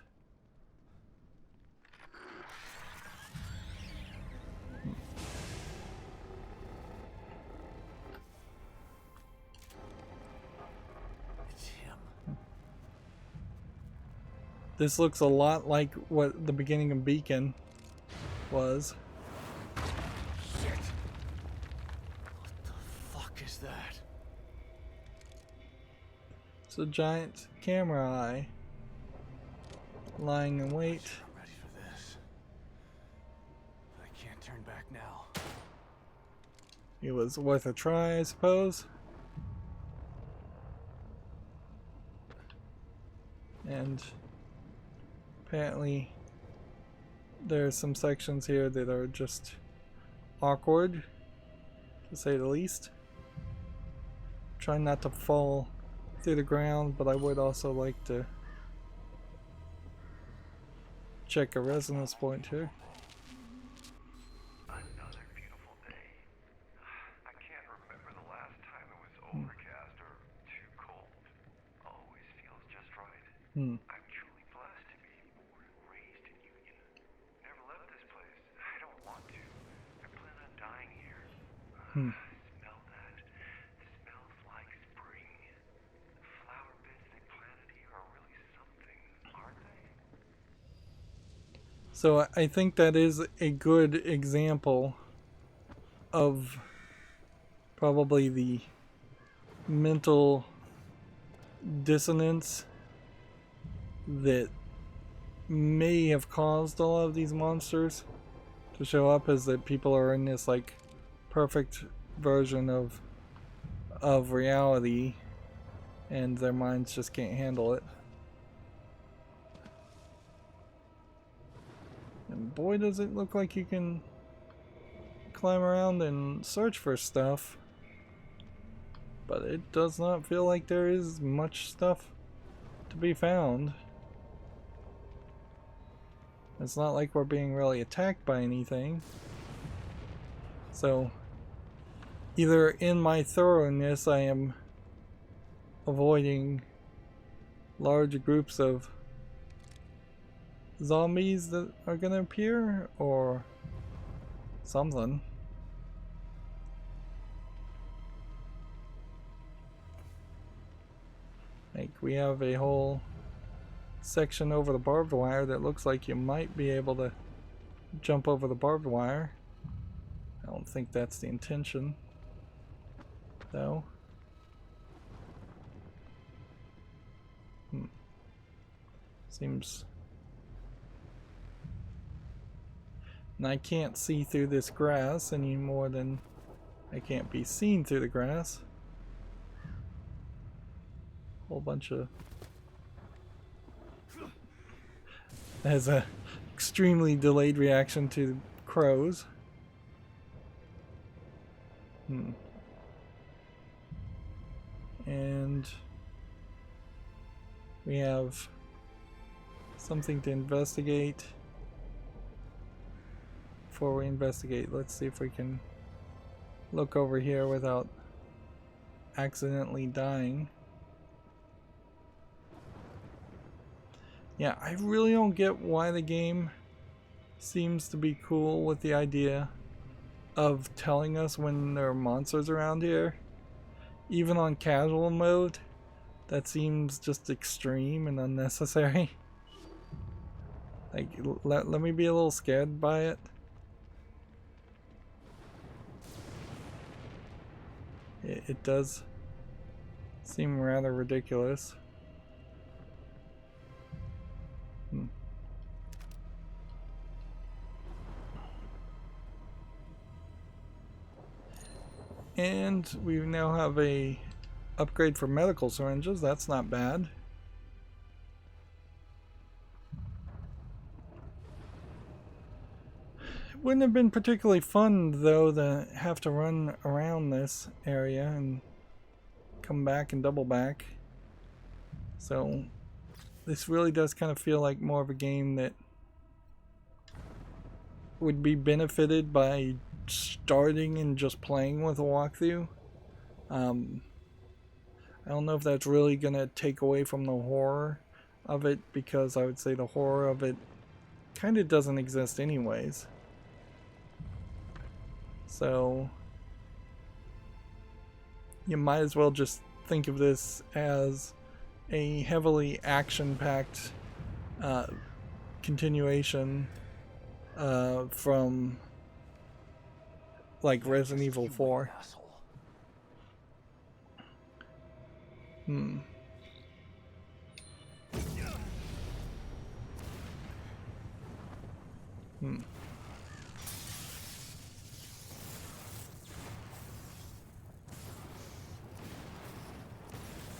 It's him. This looks a lot like what the beginning of Beacon was. Shit! What the fuck is that? It's a giant camera eye lying in wait. I'm ready for this. But I can't turn back now. It was worth a try, I suppose. And apparently there's some sections here that are just awkward, to say the least. Try not to fall through the ground, but I would also like to check a resonance point here. Another beautiful day. I can't remember the last time it was overcast or too cold. Always feels just right. I'm truly blessed to be born and raised in Union. Never left this place. I don't want to. I plan on dying here. Smell that. It smells like spring. The flower beds they planted here are really something, aren't they? So I think that is a good example of probably the mental dissonance that may have caused a lot of these monsters to show up, is that people are in this like perfect version of reality and their minds just can't handle it. And boy, does it look like you can climb around and search for stuff. But it does not feel like there is much stuff to be found. It's not like we're being really attacked by anything. So, either in my thoroughness I am avoiding large groups of zombies that are gonna appear, or something. Like, we have a whole section over the barbed wire that looks like you might be able to jump over the barbed wire. I don't think that's the intention, though. Seems... And I can't see through this grass any more than I can't be seen through the grass. Whole bunch of... Has a extremely delayed reaction to crows. And we have something to investigate. Before we investigate, let's see if we can look over here without accidentally dying. Yeah, I really don't get why the game seems to be cool with the idea of telling us when there are monsters around here. Even on casual mode, that seems just extreme and unnecessary. Like, let me be a little scared by it. It does seem rather ridiculous. And we now have a upgrade for medical syringes. That's not bad. It wouldn't have been particularly fun though to have to run around this area and come back and double back. So this really does kind of feel like more of a game that would be benefited by starting and just playing with a walkthrough. I don't know if that's really gonna take away from the horror of it, because I would say the horror of it kind of doesn't exist anyways. So you might as well just think of this as a heavily action-packed continuation from like Resident Evil 4.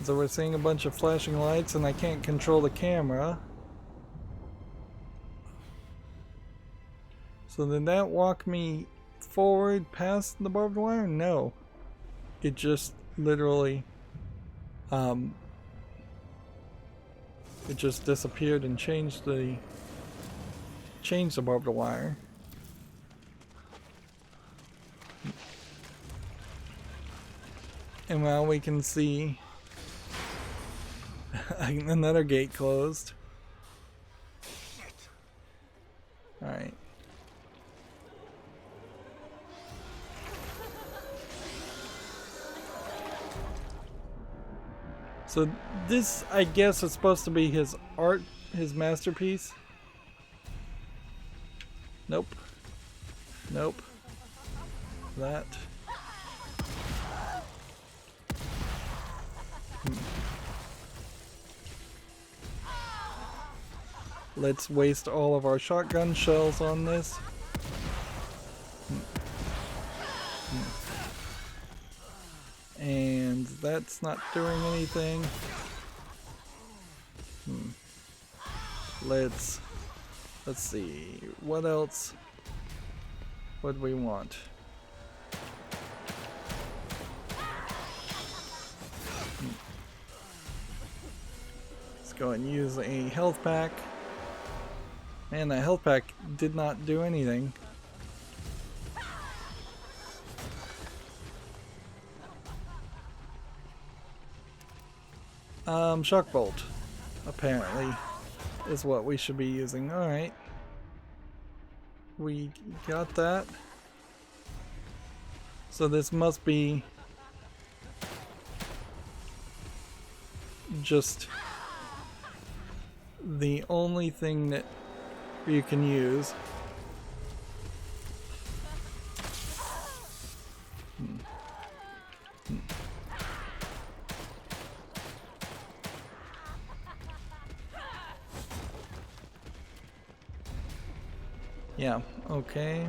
So we're seeing a bunch of flashing lights and I can't control the camera. So did that walk me forward past the barbed wire? No. It just literally it just disappeared and changed the barbed wire. And now we can see another gate closed. Alright. So this, I guess, is supposed to be his art, his masterpiece. Nope. Nope. That. Let's waste all of our shotgun shells on this. And that's not doing anything. Let's see. What else would we want? Let's go and use a health pack. Man, that health pack did not do anything. Shock bolt, apparently, is what we should be using. Alright. We got that. So this must be just the only thing that you can use. Yeah, okay.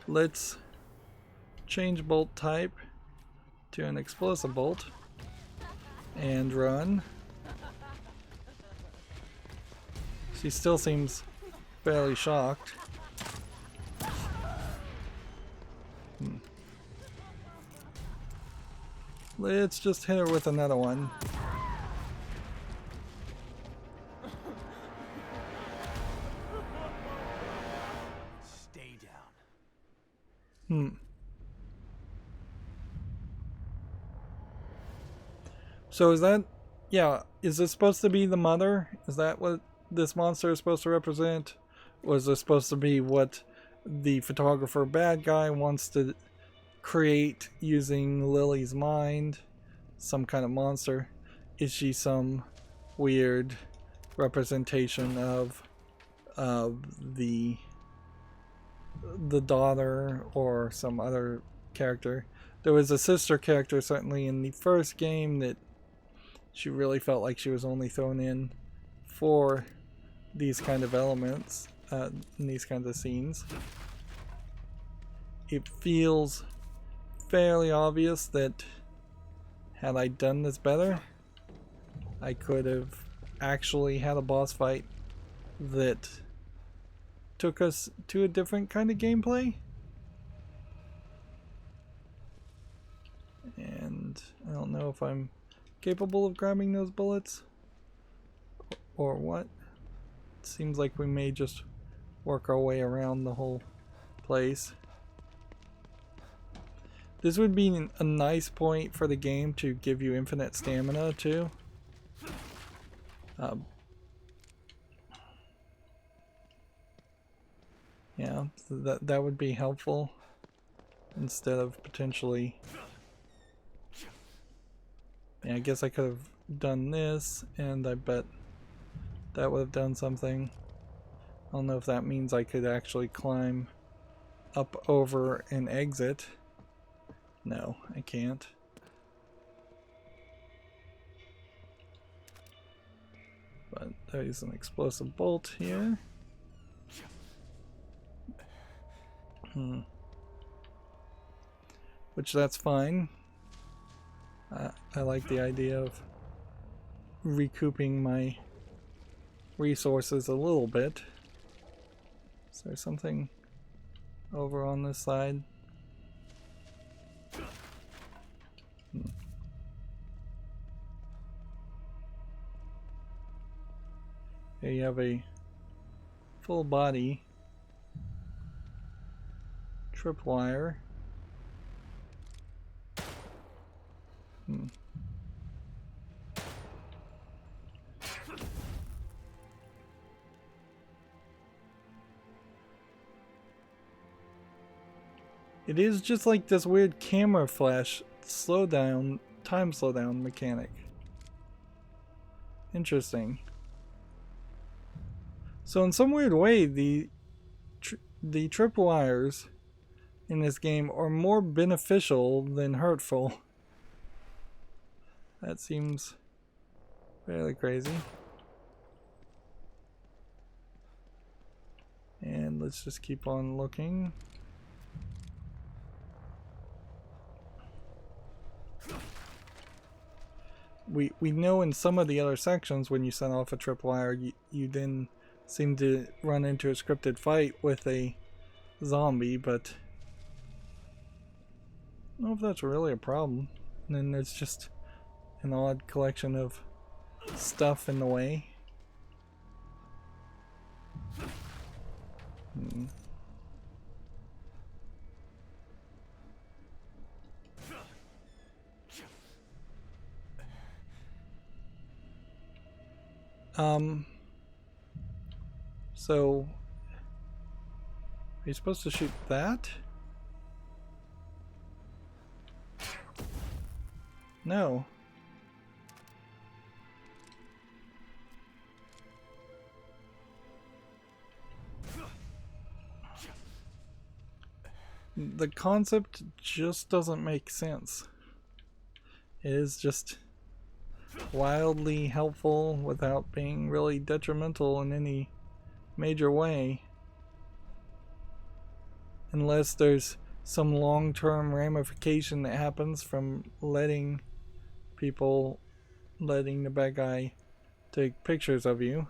Let's change bolt type to an explosive bolt and run. She still seems fairly shocked. Let's just hit her with another one. Stay down. So is that, yeah, is this supposed to be the mother? Is that what this monster is supposed to represent? Or is this supposed to be what the photographer bad guy wants to create using Lily's mind? Some kind of monster? Is she some weird representation of the daughter or some other character? There was a sister character certainly in the first game that she really felt like she was only thrown in for these kind of elements, in these kinds of scenes. It feels fairly obvious that had I done this better, I could have actually had a boss fight that took us to a different kind of gameplay. And I don't know if I'm capable of grabbing those bullets or what. It seems like we may just work our way around the whole place. This would be a nice point for the game to give you infinite stamina too. Yeah, so that would be helpful instead of potentially. Yeah, I guess I could have done this, and I bet that would have done something. I don't know if that means I could actually climb up over and exit. No, I can't. But there's an explosive bolt here. Which that's fine. I like the idea of recouping my resources a little bit. Is there something over on this side? Here you have a full body tripwire. It is just like this weird camera flash slowdown, time slowdown mechanic. Interesting. So in some weird way, the tripwires in this game are more beneficial than hurtful. That seems fairly crazy. And let's just keep on looking. We know in some of the other sections when you set off a tripwire, you then seem to run into a scripted fight with a zombie, but I don't know if that's really a problem. And then there's just an odd collection of stuff in the way. So are you supposed to shoot that? No. The concept just doesn't make sense. It is just wildly helpful without being really detrimental in any major way. Unless there's some long-term ramification that happens from letting the bad guy take pictures of you.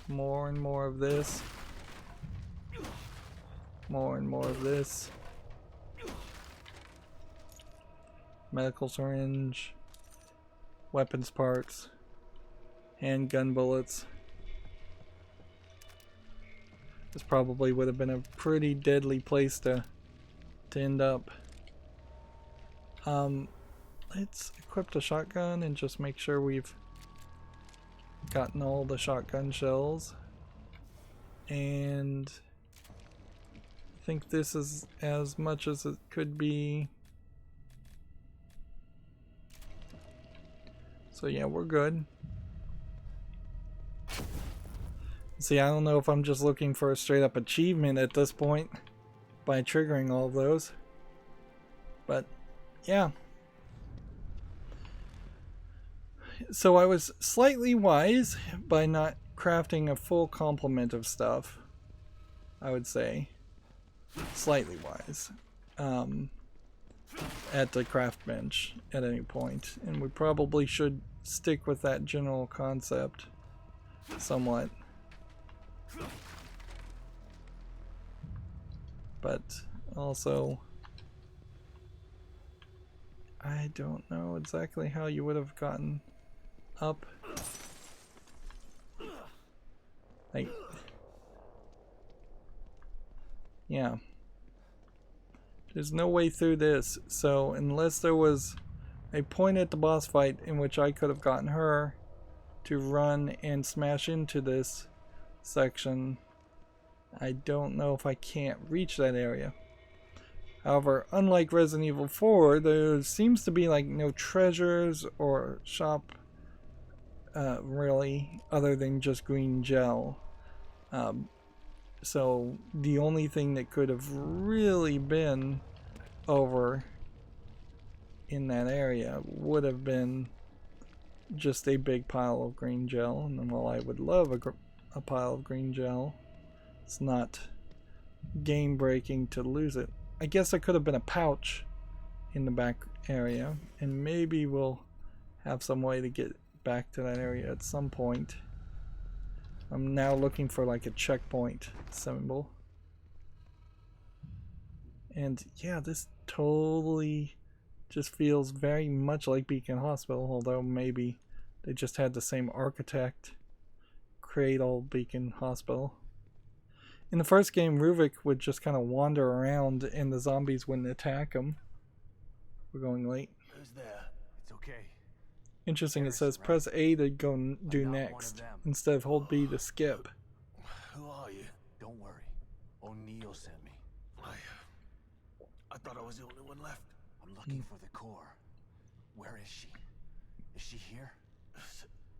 More and more of this. More and more of this. Medical syringe. Weapons parts. Handgun bullets. This probably would have been a pretty deadly place to end up. Let's equip the shotgun and just make sure we've gotten all the shotgun shells. And I think this is as much as it could be. So yeah, we're good. See, I don't know if I'm just looking for a straight up achievement at this point by triggering all of those. But yeah. So I was slightly wise by not crafting a full complement of stuff, I would say. Slightly wise. At the craft bench at any point. And we probably should stick with that general concept somewhat. But also, I don't know exactly how you would have gotten up. Like, yeah. There's no way through this, so unless there was a point at the boss fight in which I could have gotten her to run and smash into this section, I don't know if I can't reach that area. However, unlike Resident Evil 4, there seems to be like no treasures or shop really, other than just green gel. So the only thing that could have really been over in that area would have been just a big pile of green gel. And while I would love a pile of green gel, it's not game breaking to lose it. I guess there could have been a pouch in the back area, and maybe we'll have some way to get back to that area at some point. I'm now looking for like a checkpoint symbol. And yeah, this totally just feels very much like Beacon Hospital, although maybe they just had the same architect create old Beacon Hospital. In the first game, Ruvik would just kind of wander around and the zombies wouldn't attack him. We're going late. Who's there? It's okay. Interesting, it says press A to go do next, instead of hold B to skip. Who are you? Don't worry. O'Neill sent me. I thought I was the only one left. I'm looking for the core. Where is she? Is she here?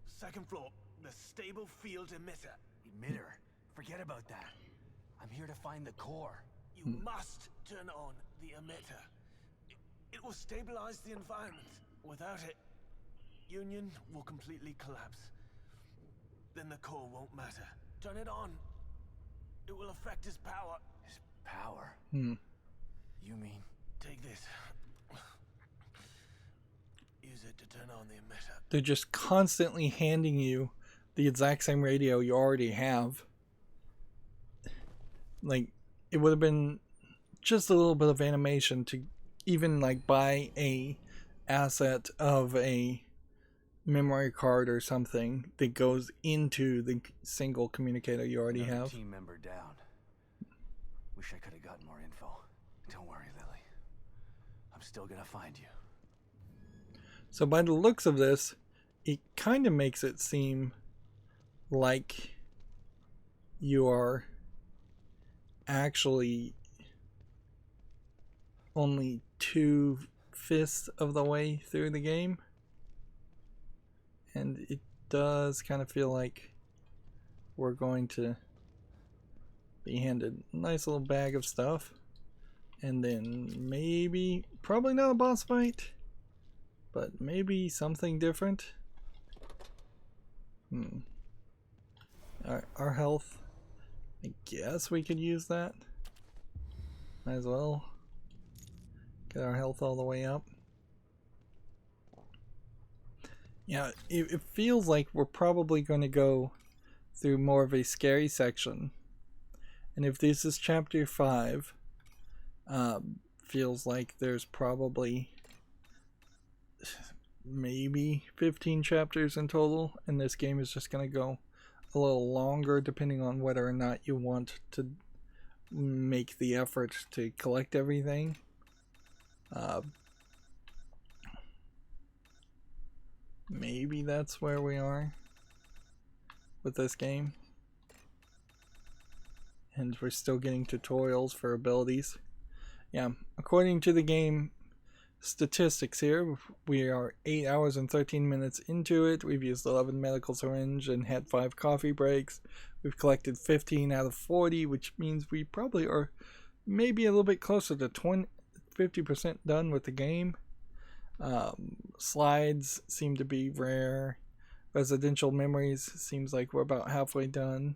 Second floor. The stable field emitter. Emitter? Forget about that. I'm here to find the core. You must turn on the emitter. It will stabilize the environment. Without it, Union will completely collapse. Then the core won't matter. Turn it on. It will affect his power. His power? You mean? Take this. Use it to turn on the emitter. They're just constantly handing you the exact same radio you already have. Like, it would have been just a little bit of animation to even like buy a asset of a memory card or something that goes into the single communicator you already have. Team member down. Wish I could have gotten more info. Don't worry, Lily. I'm still gonna find you. So by the looks of this, it kind of makes it seem like you are actually only 2/5 of the way through the game. And it does kind of feel like we're going to be handed a nice little bag of stuff. And then maybe, probably not a boss fight, but maybe something different. Our health, I guess we could use that. Might as well get our health all the way up. Yeah, it feels like we're probably going to go through more of a scary section. And if this is chapter 5, feels like there's probably maybe 15 chapters in total, and this game is just going to go a little longer depending on whether or not you want to make the effort to collect everything. Maybe that's where we are with this game, and we're still getting tutorials for abilities. Yeah, according to the game statistics here, we are 8 hours and 13 minutes into it. We've used 11 medical syringe and had 5 coffee breaks. We've collected 15 out of 40, which means we probably are maybe a little bit closer to 50% done with the game. Slides seem to be rare. Residential memories seems like we're about halfway done.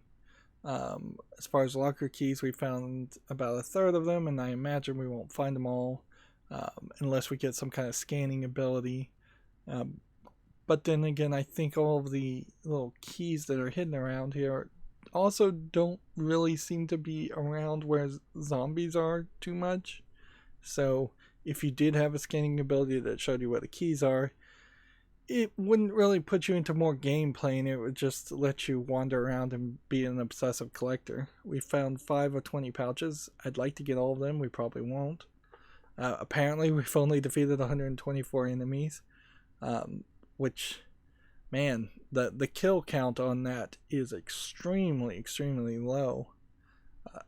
As far as locker keys, we found about a third of them, and I imagine we won't find them all unless we get some kind of scanning ability. But then again, I think all of the little keys that are hidden around here also don't really seem to be around where zombies are too much. So if you did have a scanning ability that showed you where the keys are, it wouldn't really put you into more gameplay, and it would just let you wander around and be an obsessive collector. We found 5 of 20 pouches. I'd like to get all of them. We probably won't. Apparently we've only defeated 124 enemies, which, man, the kill count on that is extremely low.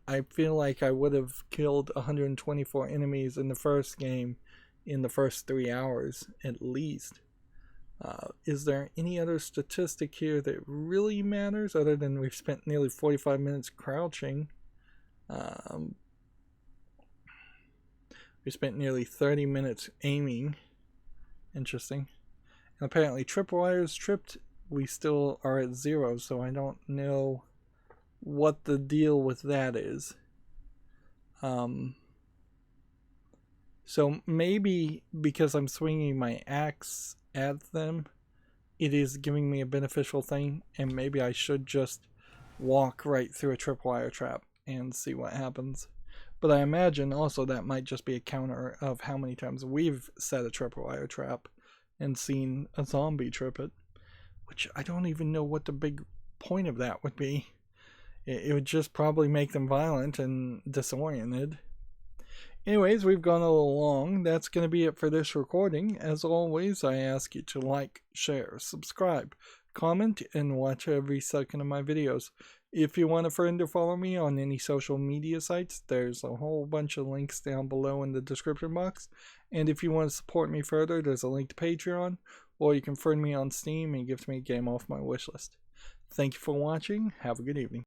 I feel like I would have killed 124 enemies in the first game in the first 3 hours at least. Is there any other statistic here that really matters other than we've spent nearly 45 minutes crouching? We spent nearly 30 minutes aiming. Interesting. And apparently tripwires tripped, we still are at 0, so I don't know what the deal with that is. So maybe because I'm swinging my axe at them, it is giving me a beneficial thing, and maybe I should just walk right through a tripwire trap and see what happens. But I imagine also that might just be a counter of how many times we've set a tripwire trap and seen a zombie trip it, which I don't even know what the big point of that would be. It would just probably make them violent and disoriented. Anyways, we've gone a little long. That's going to be it for this recording. As always, I ask you to like, share, subscribe, comment, and watch every second of my videos. If you want a friend to follow me on any social media sites, there's a whole bunch of links down below in the description box. And if you want to support me further, there's a link to Patreon, or you can friend me on Steam and gift me a game off my wishlist. Thank you for watching. Have a good evening.